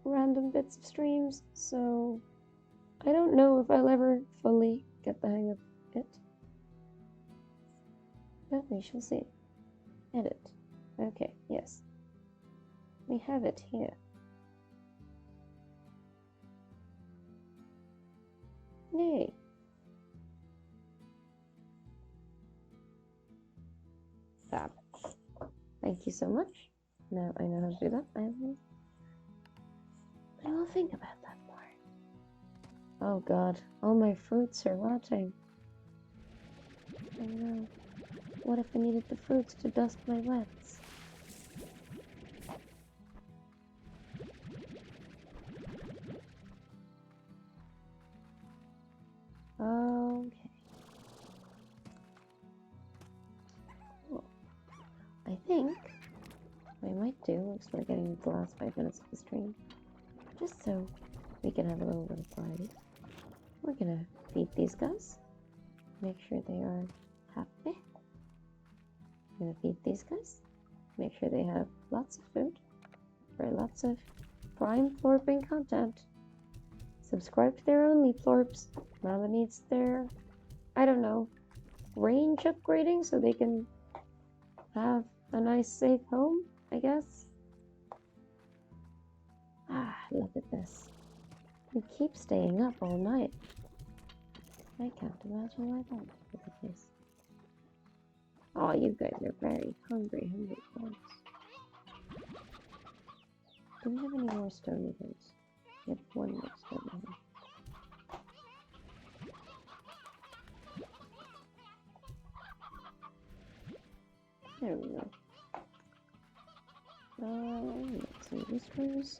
random bits of streams, so I don't know if I'll ever fully get the hang of it. But we shall see. Edit. Okay, yes. We have it here. Yay. Fab. Thank you so much. Now I know how to do that. I will think about that more. Oh god, all my fruits are rotting. Oh no. What if I needed the fruits to dust my wets? Okay. Cool. I think what I might do, once we're getting the last 5 minutes of the stream, just so we can have a little bit of variety, we're gonna feed these guys. Make sure they are happy. We're gonna feed these guys. Make sure they have lots of food for lots of prime plorping content. Subscribe to their only plorps. Mama needs their, I don't know, range upgrading so they can have a nice safe home, I guess. Look at this. We keep staying up all night. I can't imagine why that would be the case. Oh, you guys are very hungry folks. Do we have any more stone eaters? We have one more stone eater. There we go. Let's see, whispers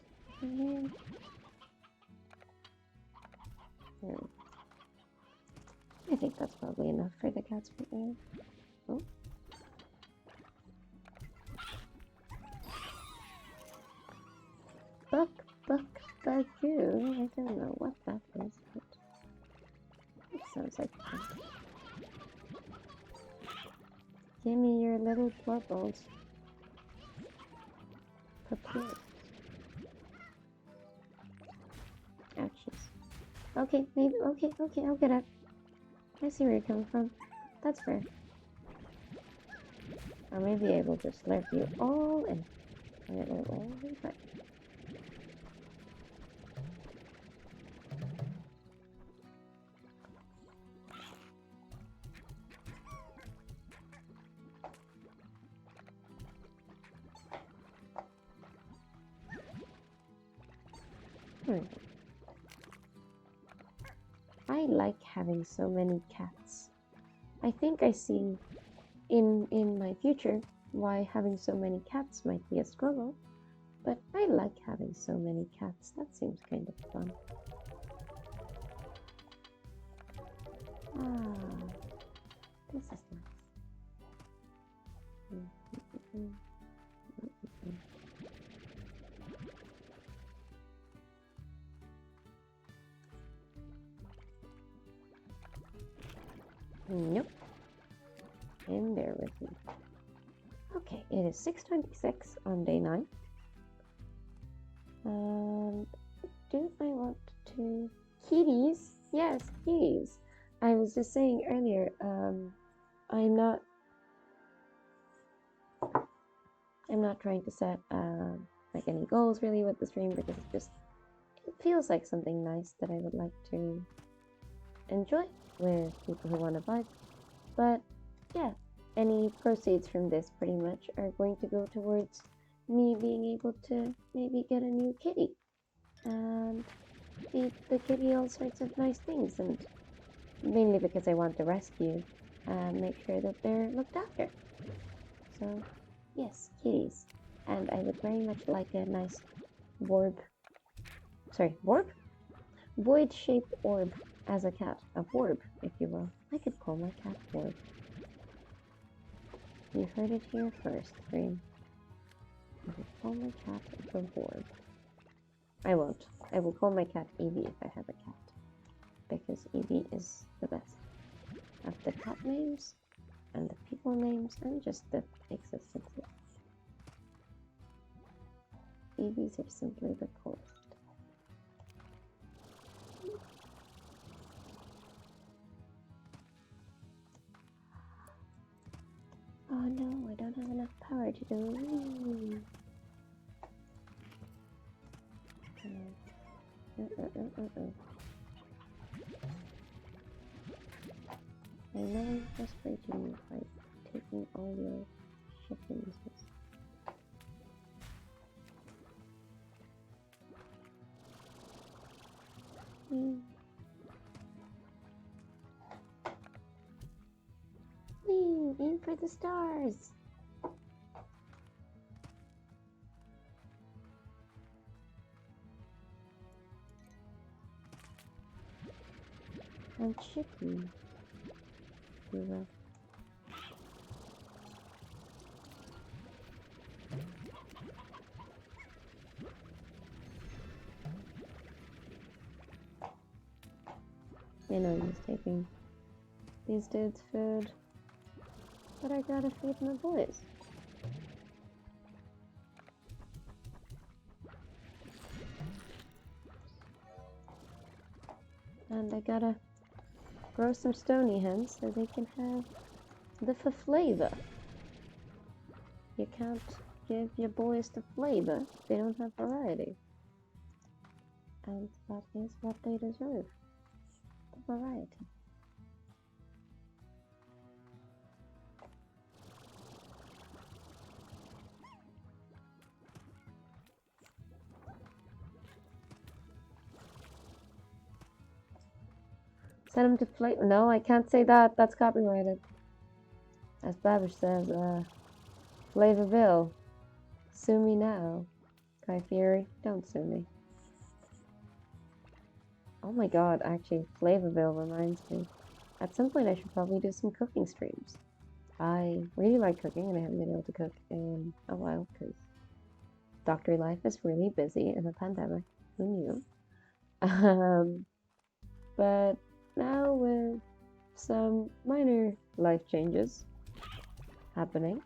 in here. There. I think that's probably enough for the cats right now. Oh. Buck, bagoo. I don't know what that is, but it sounds like fun. Give me your little plurbles. Ouchies. Okay, maybe, okay, I'll get up. I see where you're coming from. That's fair. Or maybe I will just slurp you all in. And it will all be fine. Hmm. I like having so many cats. I think I see in my future why having so many cats might be a struggle, but I like having so many cats. That seems kind of fun. Ah, this is nice. Nope. And bear with me. Okay, it is 6:26 on day 9. Do I want to... Kitties? Yes, kitties. I was just saying earlier, I'm not trying to set like any goals really with the stream, because it feels like something nice that I would like to enjoy with people who want to vibe. But yeah, any proceeds from this pretty much are going to go towards me being able to maybe get a new kitty and feed the kitty all sorts of nice things, and mainly because I want to rescue and make sure that they're looked after. So yes, kitties. And I would very much like a nice void-shaped orb as a cat. A orb, if you will. I could call my cat Orb. You heard it here first, Green. I will call my cat the Orb. I won't. I will call my cat Evie if I have a cat, because Evie is the best of the cat names and the people names and just the existences. Evies are simply the coolest. Oh no, I don't have enough power to do. I know I'm frustrating you by taking all your chickens. Aim for the stars! And chicken. You will. I know he's taking these dudes' food, but I gotta feed my boys. And I gotta grow some stony hens so they can have the flavor. You can't give your boys the flavor if they don't have variety. And that is what they deserve. The variety. Send him to flavor. No, I can't say that. That's copyrighted. As Babish says, Flavor Bill. Sue me now. Guy Fieri, don't sue me. Oh my god, actually, Flavorville reminds me. At some point I should probably do some cooking streams. I really like cooking and I haven't been able to cook in a while because doctor life is really busy in a pandemic. Who knew? But now with some minor life changes happening,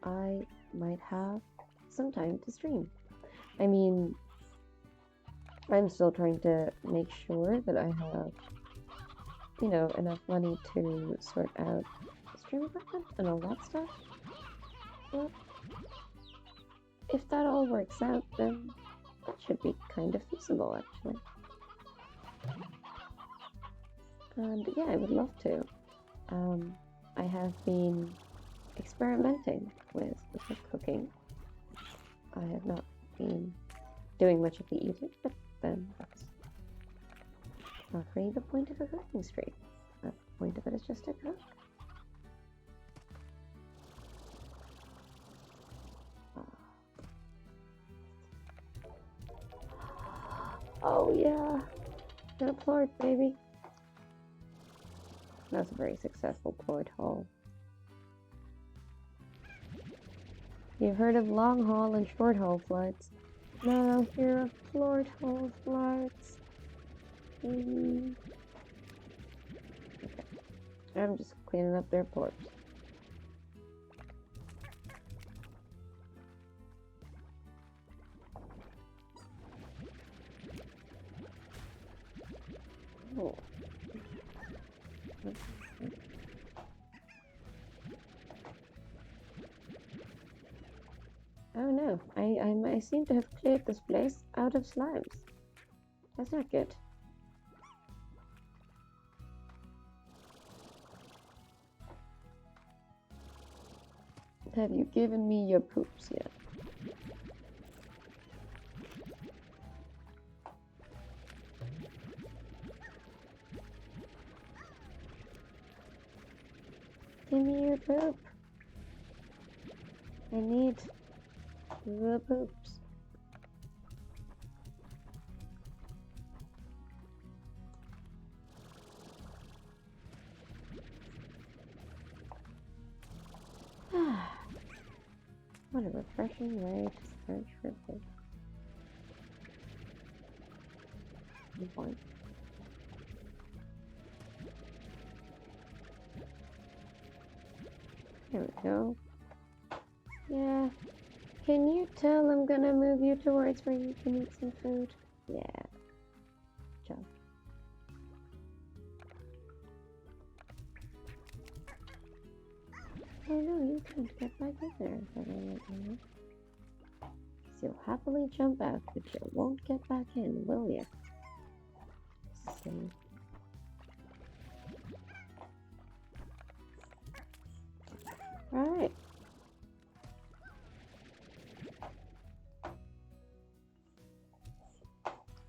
I might have some time to stream. I mean, I'm still trying to make sure that I have, you know, enough money to sort out stream equipment and all that stuff. But if that all works out, then that should be kind of feasible, actually. And yeah, I would love to. I have been experimenting with cooking. I have not been doing much of the eating, but then that's not really the point of a cooking stream. The point of it is just to cook. Oh yeah, got a plort, baby. That's a very successful plort haul. You've heard of long haul and short haul flights. Now here are plort haul flights. Okay. I'm just cleaning up their plorts. Oh. Oh no, I seem to have cleared this place out of slimes. That's not good. Have you given me your poops yet? Give me your poop. I need the poops. What a refreshing way to search for poop. Good point. There we go. Yeah. Can you tell I'm gonna move you towards where you can eat some food? Yeah. Jump. Oh no, you can't get back in there. You'll happily jump out, but you won't get back in, will you? Silly. Alright.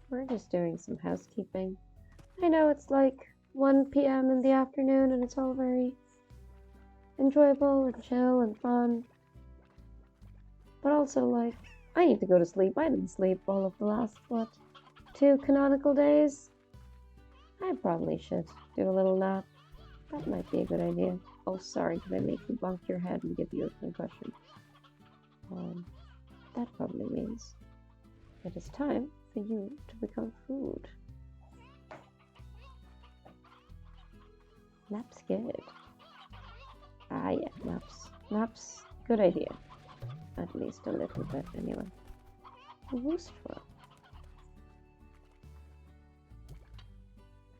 We're just doing some housekeeping. I know it's like 1 p.m. in the afternoon and it's all very enjoyable and chill and fun. But also, like, I need to go to sleep. I didn't sleep all of the last, 2 canonical days? I probably should do a little nap. That might be a good idea. Oh, sorry, did I make you bunk your head and give you a concussion? That probably means it is time for you to become food. Naps good. Ah, yeah, naps. Naps, good idea. At least a little bit, anyway. Useful.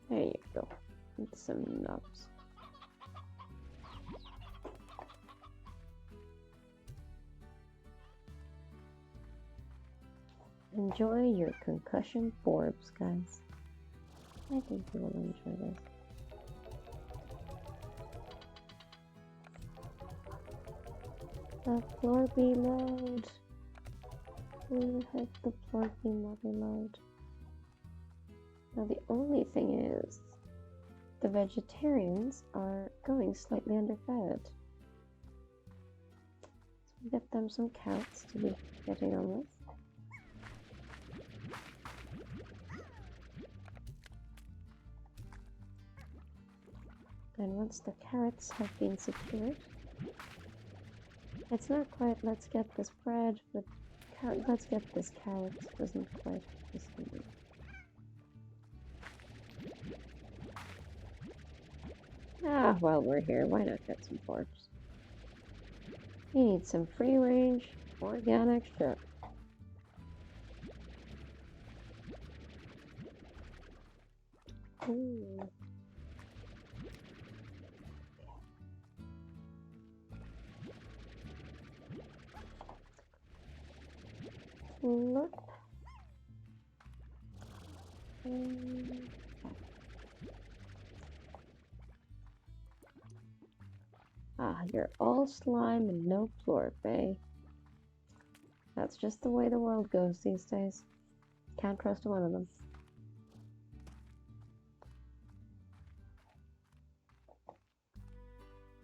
There you go. Need some naps. Enjoy your concussion forbs, guys. I think you will enjoy this. The floor be loud. Who the heck the floor be not be loud? Now the only thing is, the vegetarians are going slightly underfed. So we'll get them some carrots to be getting on with. And once the carrots have been secured, it's not quite let's get this bread, but let's get this carrot doesn't quite listen. Ah, while we're here, why not get some porks? We need some free-range, organic shit. Ooh. Look. Ah, you're all slime and no plorp, eh? That's just the way the world goes these days. Can't trust one of them.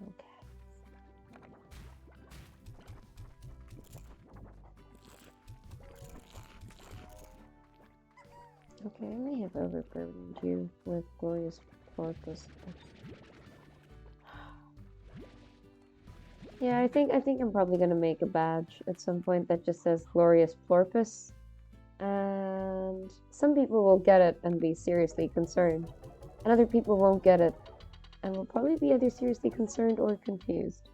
Okay. Okay, I may have overburdened you with glorious porpoise. Yeah, I think I'm probably gonna make a badge at some point that just says glorious porpoise. And some people will get it and be seriously concerned. And other people won't get it and will probably be either seriously concerned or confused.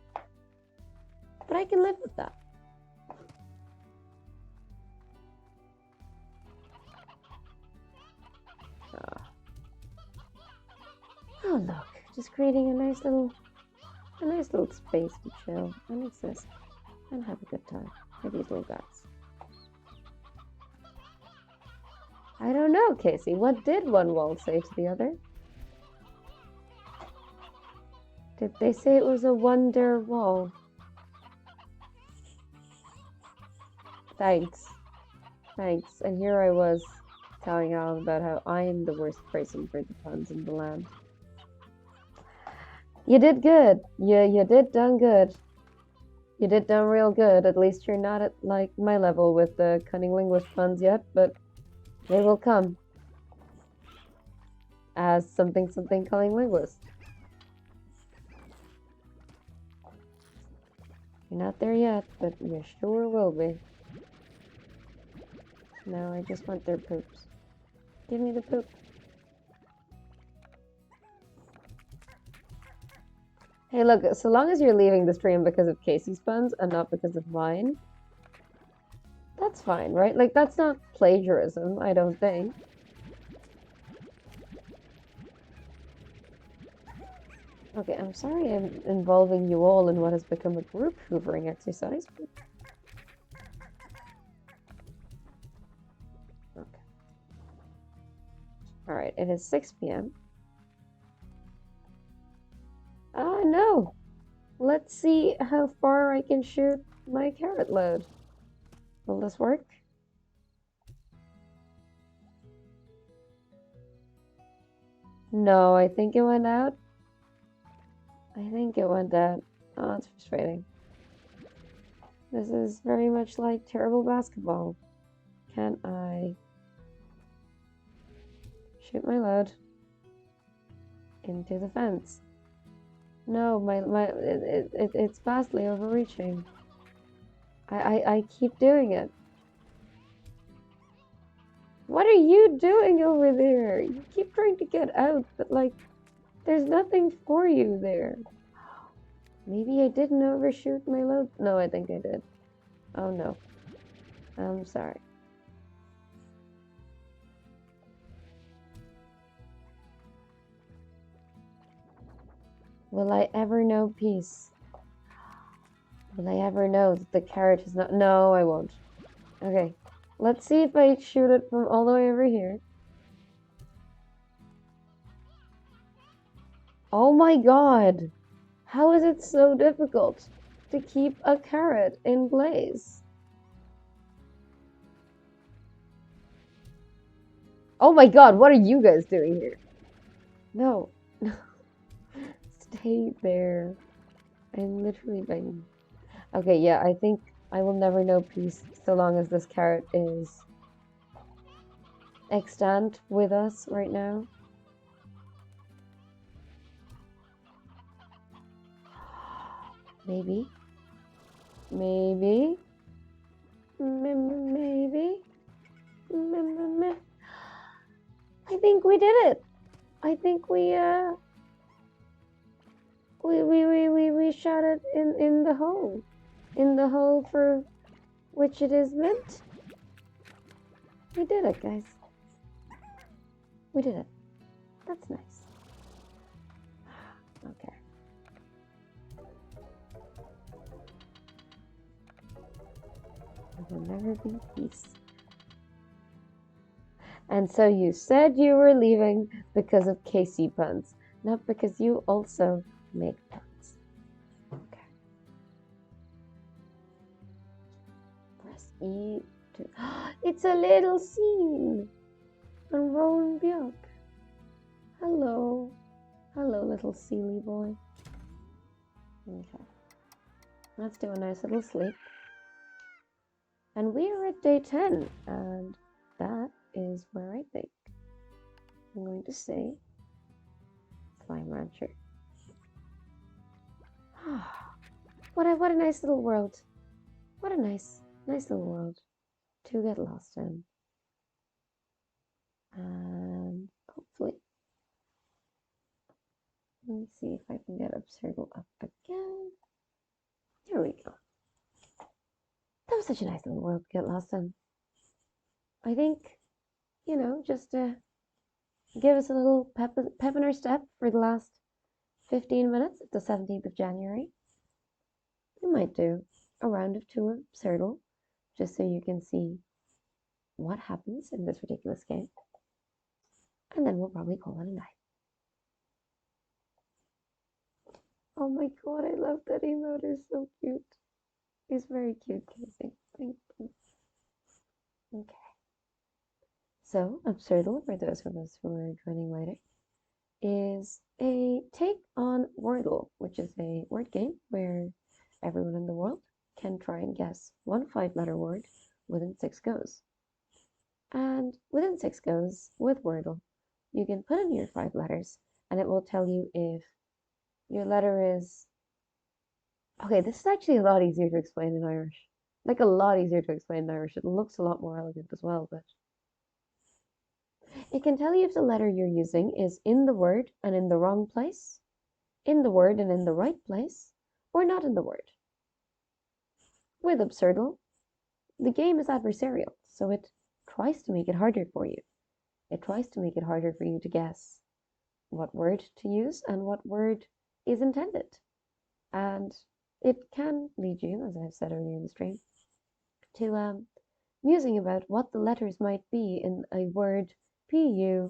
But I can live with that. Oh look, just creating a nice little space to chill and exist and have a good time for these little guys. I don't know, Casey. What did one wall say to the other? Did they say it was a wonder wall? Thanks. Thanks. And here I was telling Alan about how I'm the worst person for the puns in the land. You did good. You did done good. You did done real good. At least you're not at like my level with the cunning linguist puns yet, but they will come. As something cunning linguist. You're not there yet, but you sure will be. No, I just want their poops. Give me the poop. Hey, look, so long as you're leaving the stream because of Casey's puns and not because of mine, that's fine, right? Like, that's not plagiarism, I don't think. Okay, I'm sorry I'm involving you all in what has become a group hoovering exercise. Okay. Alright, it is 6 p.m. No! Let's see how far I can shoot my carrot load. Will this work? No, I think it went out. I think it went out. Oh, that's frustrating. This is very much like terrible basketball. Can I shoot my load into the fence? No, it's vastly overreaching. I keep doing it. What are you doing over there? You keep trying to get out, but like, there's nothing for you there. Maybe I didn't overshoot my load. No, I think I did. Oh no. I'm sorry. Will I ever know peace? Will I ever know that the carrot is not... No, I won't. Okay. Let's see if I shoot it from all the way over here. Oh my god! How is it so difficult to keep a carrot in place? Oh my god, what are you guys doing here? No. Stay there. I'm literally begging. Okay, yeah, I think I will never know peace so long as this carrot is extant with us right now. Maybe. Maybe. Maybe. I think we did it. I think we shot it in the hole. In the hole for which it is meant. We did it, guys. We did it. That's nice. Okay. There will never be peace. And so you said you were leaving because of Casey puns, not because you also make puns. Okay. Press E to. It's a little scene on Rowan Bjork. Hello. Hello, little Sealy boy. Okay. Let's do a nice little sleep. And we are at day 10, and that is where I think I'm going to say Slime Rancher. What a nice little world. What a nice little world to get lost in. And hopefully, let me see if I can get Absurdle up again. There we go. That was such a nice little world to get lost in. I think, just to give us a little pep in our step for the last 15 minutes of the 17th of January, we might do a round of 2 of Absurdle, just so you can see what happens in this ridiculous game. And then we'll probably call it a night. Oh my god, I love that emote. It's so cute. He's very cute, Casey. Thank you. Okay. So, Absurdle, for those of us who are joining later, is a take on Wordle, which is a word game where everyone in the world can try and guess one 5-letter word within 6 goes. And within 6 goes, with Wordle, you can put in your 5 letters, and it will tell you if your letter is... Okay, this is actually a lot easier to explain in Irish. Like, a lot easier to explain in Irish. It looks a lot more elegant as well, but... It can tell you if the letter you're using is in the word and in the wrong place, in the word and in the right place, or not in the word. With Absurdle, the game is adversarial, so it tries to make it harder for you. It tries to make it harder for you to guess what word to use and what word is intended. And it can lead you, as I've said earlier in the stream, to musing about what the letters might be in a word PU__Y.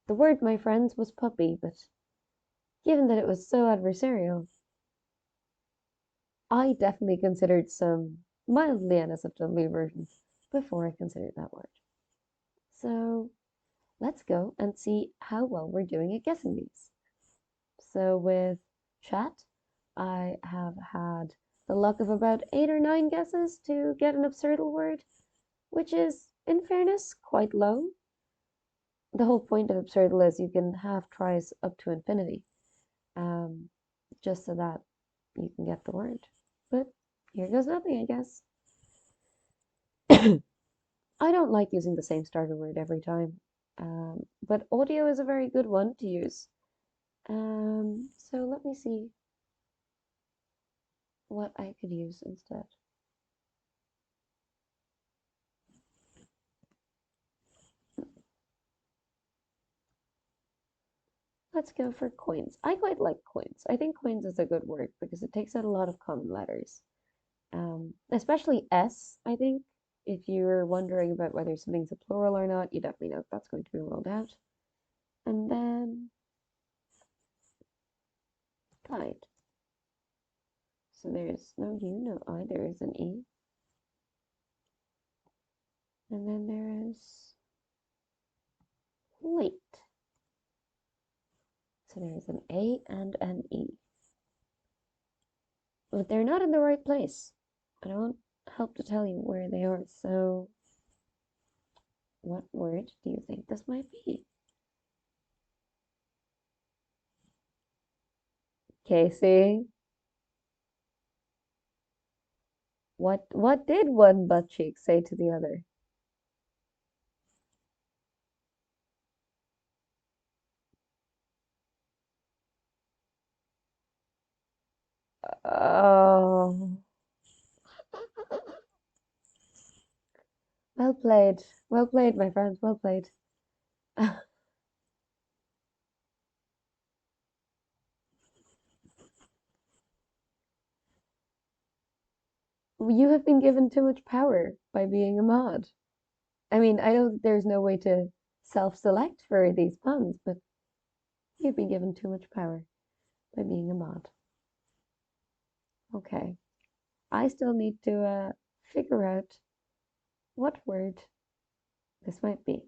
The word, my friends, was puppy, but given that it was so adversarial, I definitely considered some mildly NSFW versions before I considered that word. So let's go and see how well we're doing at guessing these. So with chat, I have had the luck of about 8 or 9 guesses to get an Absurdle word, which is, in fairness, quite low. The whole point of Absurdle is you can have tries up to infinity, just so that you can get the word. But here goes nothing, I guess. I don't like using the same starter word every time, but audio is a very good one to use. So let me see what I could use instead. Let's go for coins. I quite like coins. I think coins is a good word because it takes out a lot of common letters. Especially S, I think. If you're wondering about whether something's a plural or not, you definitely know that's going to be rolled out. And then guide. So there's no U, no I, there is an E. And then there is late. So there's an A and an E. But they're not in the right place. I don't help to tell you where they are. So what word do you think this might be? Casey? What did one butt cheek say to the other? Oh. Well played. Well played, my friend. Well played. You have been given too much power by being a mod. I mean, I know there's no way to self-select for these puns, but you've been given too much power by being a mod. Okay. I still need to figure out what word this might be.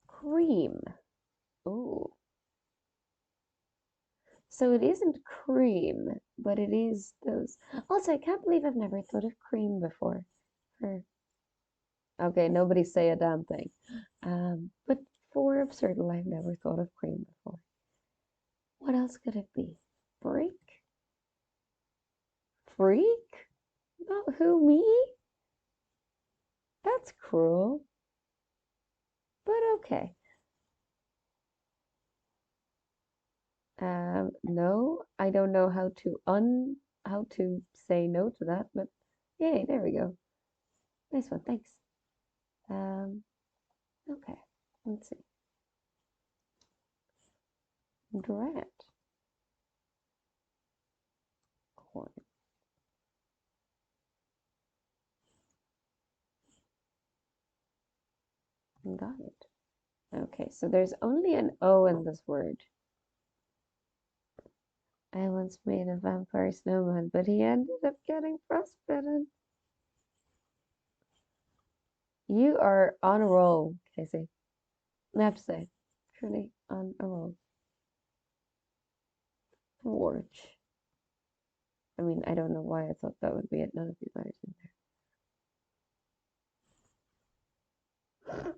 Cream. Oh. So it isn't cream, but it is those. Also, I can't believe I've never thought of cream before. For okay, nobody say a damn thing. But for Absurdle, I've never thought of cream before. What else could it be? Freak? Freak? Not who, me? That's cruel. But okay. No, I don't know how to say no to that, but yay, there we go. Nice one, thanks. Um, okay, let's see. Dread. Corn. Got it. Okay, so there's only an O in this word. I once made a vampire snowman, but he ended up getting frostbitten. You are on a roll, Casey. I have to say, truly on a roll. Forge. I mean, I don't know why I thought that would be it. None of these letters in there.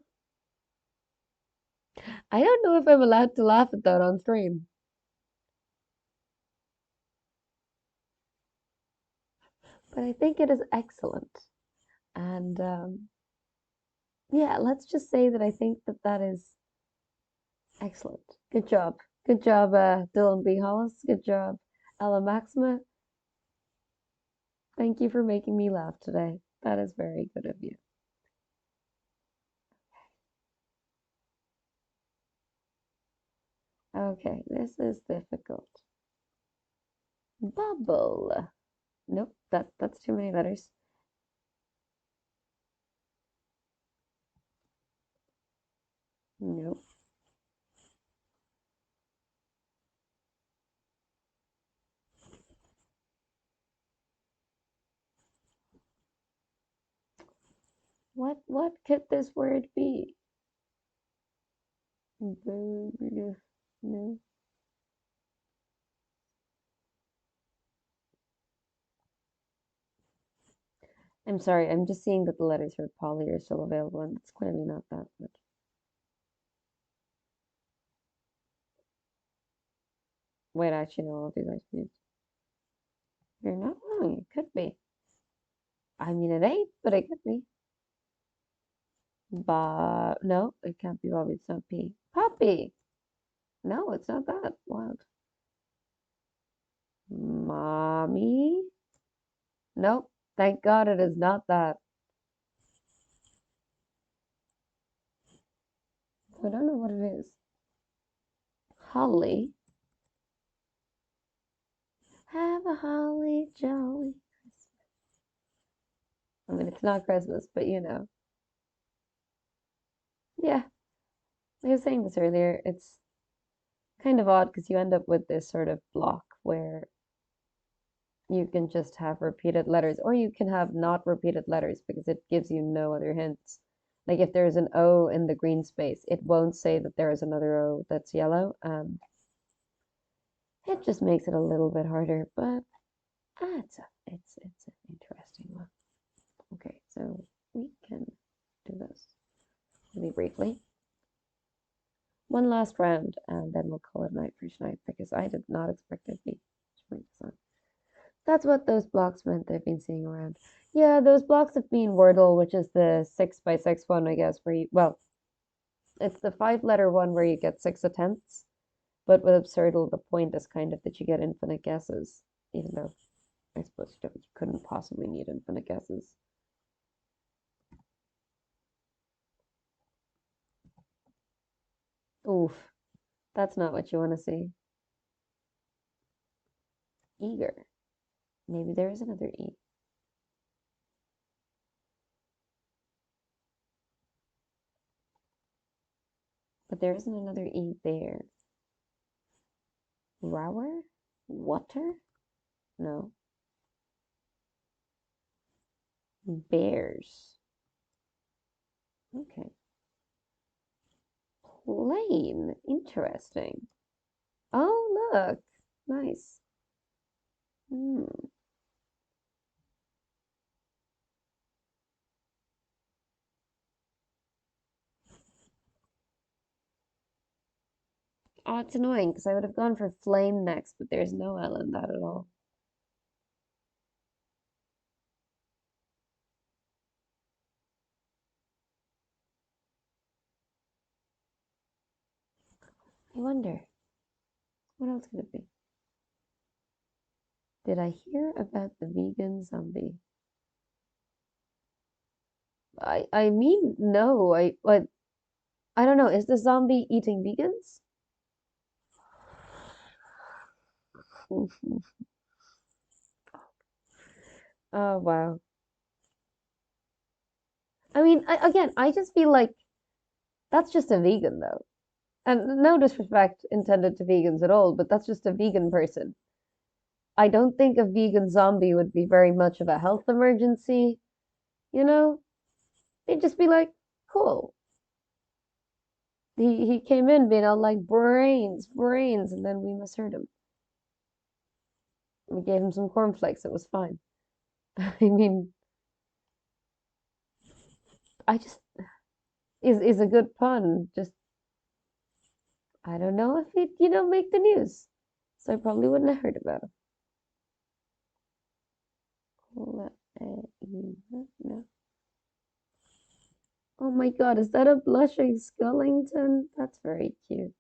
I don't know if I'm allowed to laugh at that on stream, but I think it is excellent. And yeah, let's just say that I think that that is excellent. Good job. Good job, Dylan B. Hollis. Good job, Ella Maxima. Thank you for making me laugh today. That is very good of you. Okay, this is difficult. Bubble. Nope, that's too many letters. Nope. What could this word be? No. I'm sorry, I'm just seeing that the letters for poly are still available, and it's clearly not that, but wait, I actually know all of these ICPs. You're not wrong, it could be. I mean, it ain't, but it could be. No, it can't be Bobby, it's not P. Puppy! No, it's not that. Wild. Mommy? Nope, thank God it is not that. So I don't know what it is. Holly? Have a holly jolly Christmas. I mean, it's not Christmas, but you know. Yeah, I was saying this earlier. It's kind of odd because you end up with this sort of block where you can just have repeated letters, or you can have not repeated letters because it gives you no other hints. Like if there's an O in the green space, it won't say that there is another O that's yellow. It just makes it a little bit harder, but it's an interesting one. Okay, so we can do this really briefly. One last round, and then we'll call it night for tonight because I did not expect it to be spring sun. That's what those blocks meant they've been seeing around. Yeah, those blocks have been Wordle, which is the 6x6 one, I guess, where you, well, it's the 5 letter one where you get 6 attempts, but with Absurdle, the point is kind of that you get infinite guesses, even though I suppose you couldn't possibly need infinite guesses. Oof, that's not what you want to see. Eager. Maybe there is another E. But there isn't another E there. Rower? Water? No. Bears. Okay. Plane. Interesting. Oh, look. Nice. Hmm. Oh, it's annoying because I would have gone for flame next, but there's no L in that at all. I wonder, what else could it be? Did I hear about the vegan zombie? I mean, no, but I don't know. Is the zombie eating vegans? Oh, wow. I mean, again, I just feel like that's just a vegan, though. And no disrespect intended to vegans at all, but that's just a vegan person. I don't think a vegan zombie would be very much of a health emergency, you know? They'd just be like, cool. He came in being all like brains, brains, and then we misheard him. We gave him some cornflakes. It was fine. I mean, I just is a good pun. Just I don't know if it make the news, so I probably wouldn't have heard about it. No. Oh my God, is that a blushing Skullington? That's very cute.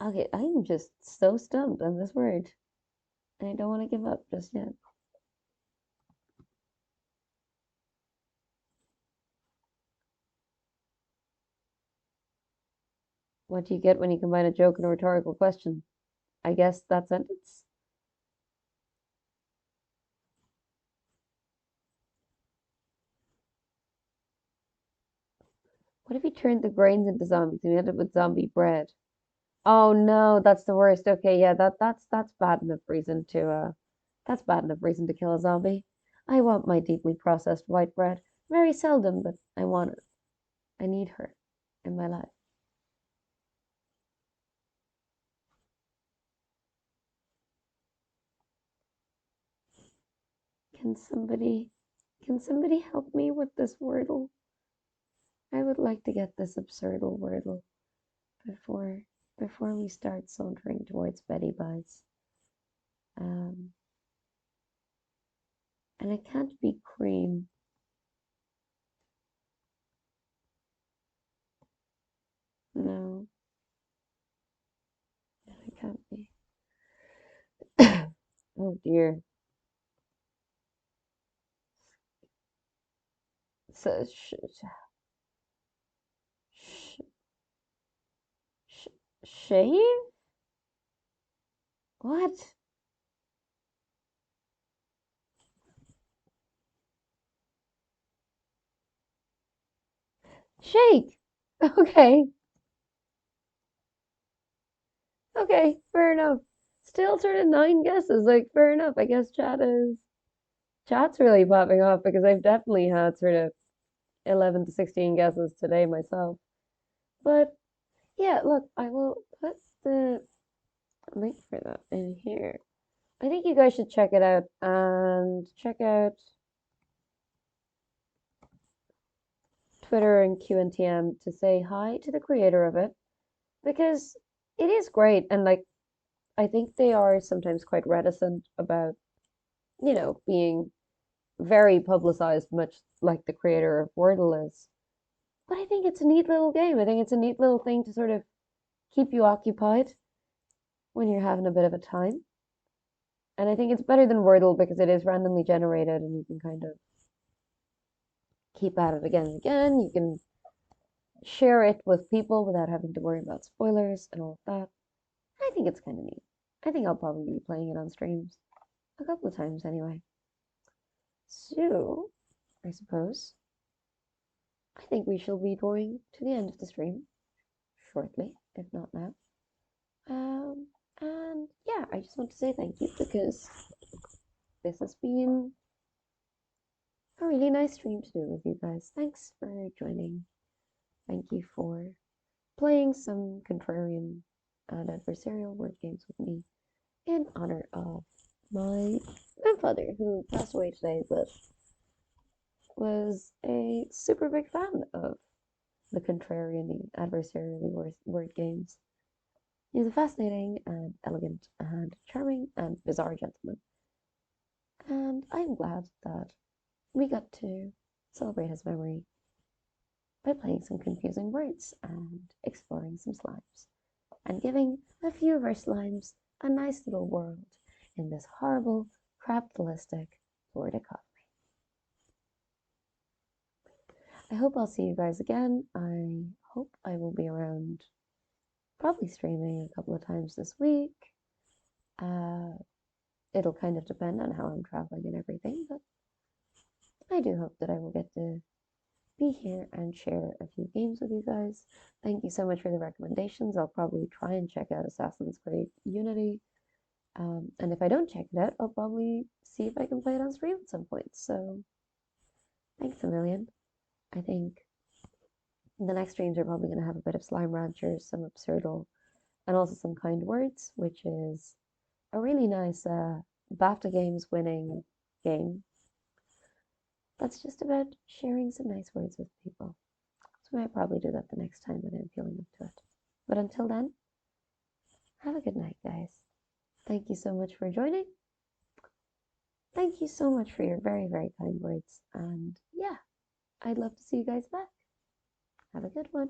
Okay, I'm just so stumped on this word, and I don't want to give up just yet. What do you get when you combine a joke and a rhetorical question? I guess that sentence. What if you turned the grains into zombies and you ended up with zombie bread? Oh no, that's the worst. Okay, yeah, that's bad enough reason to that's bad enough reason to kill a zombie. I want my deeply processed white bread. Very seldom, but I want it. I need her in my life. Can somebody can somebody help me with this wordle? I would like to get this absurdle wordle before before we start sauntering towards Betty Buys. Um, and it can't be cream. No, it can't be. Oh dear. So, sh- shave? What? Shake. Okay. Okay. Fair enough. Still sort of nine guesses. Like, fair enough. I guess chat's really popping off because I've definitely had sort of 11 to 16 guesses today myself. But yeah, look, I will put the link for that in here. I think you guys should check it out and check out Twitter and QNTM to say hi to the creator of it because it is great and like I think they are sometimes quite reticent about, being very publicized, much like the creator of Wordle is. But I think it's a neat little game. I think it's a neat little thing to sort of keep you occupied when you're having a bit of a time. And I think it's better than Wordle because it is randomly generated and you can kind of keep at it again and again. You can share it with people without having to worry about spoilers and all of that. I think it's kind of neat. I think I'll probably be playing it on streams a couple of times anyway. So, I suppose I think we shall be drawing to the end of the stream shortly, if not now. Um, and yeah, I just want to say thank you because this has been a really nice stream to do with you guys. Thanks for joining. Thank you for playing some contrarian and adversarial word games with me in honor of my grandfather who passed away today, but was a super big fan of the contrarian adversarially word games. He's a fascinating and elegant and charming and bizarre gentleman. And I'm glad that we got to celebrate his memory by playing some confusing words and exploring some slimes and giving a few of our slimes a nice little world in this horrible, capitalistic Florida economy. I hope I'll see you guys again. I hope I will be around, probably streaming a couple of times this week. It'll kind of depend on how I'm traveling and everything, but I do hope that I will get to be here and share a few games with you guys. Thank you so much for the recommendations. I'll probably try and check out Assassin's Creed Unity. And if I don't check it out, I'll probably see if I can play it on stream at some point. So thanks a million. I think the next streams are probably going to have a bit of Slime Ranchers, some Absurdle, and also some Kind Words, which is a really nice BAFTA Games winning game that's just about sharing some nice words with people. So I might probably do that the next time when I'm feeling up to it. But until then, have a good night, guys. Thank you so much for joining. Thank you so much for your very, very kind words. And yeah, I'd love to see you guys back. Have a good one.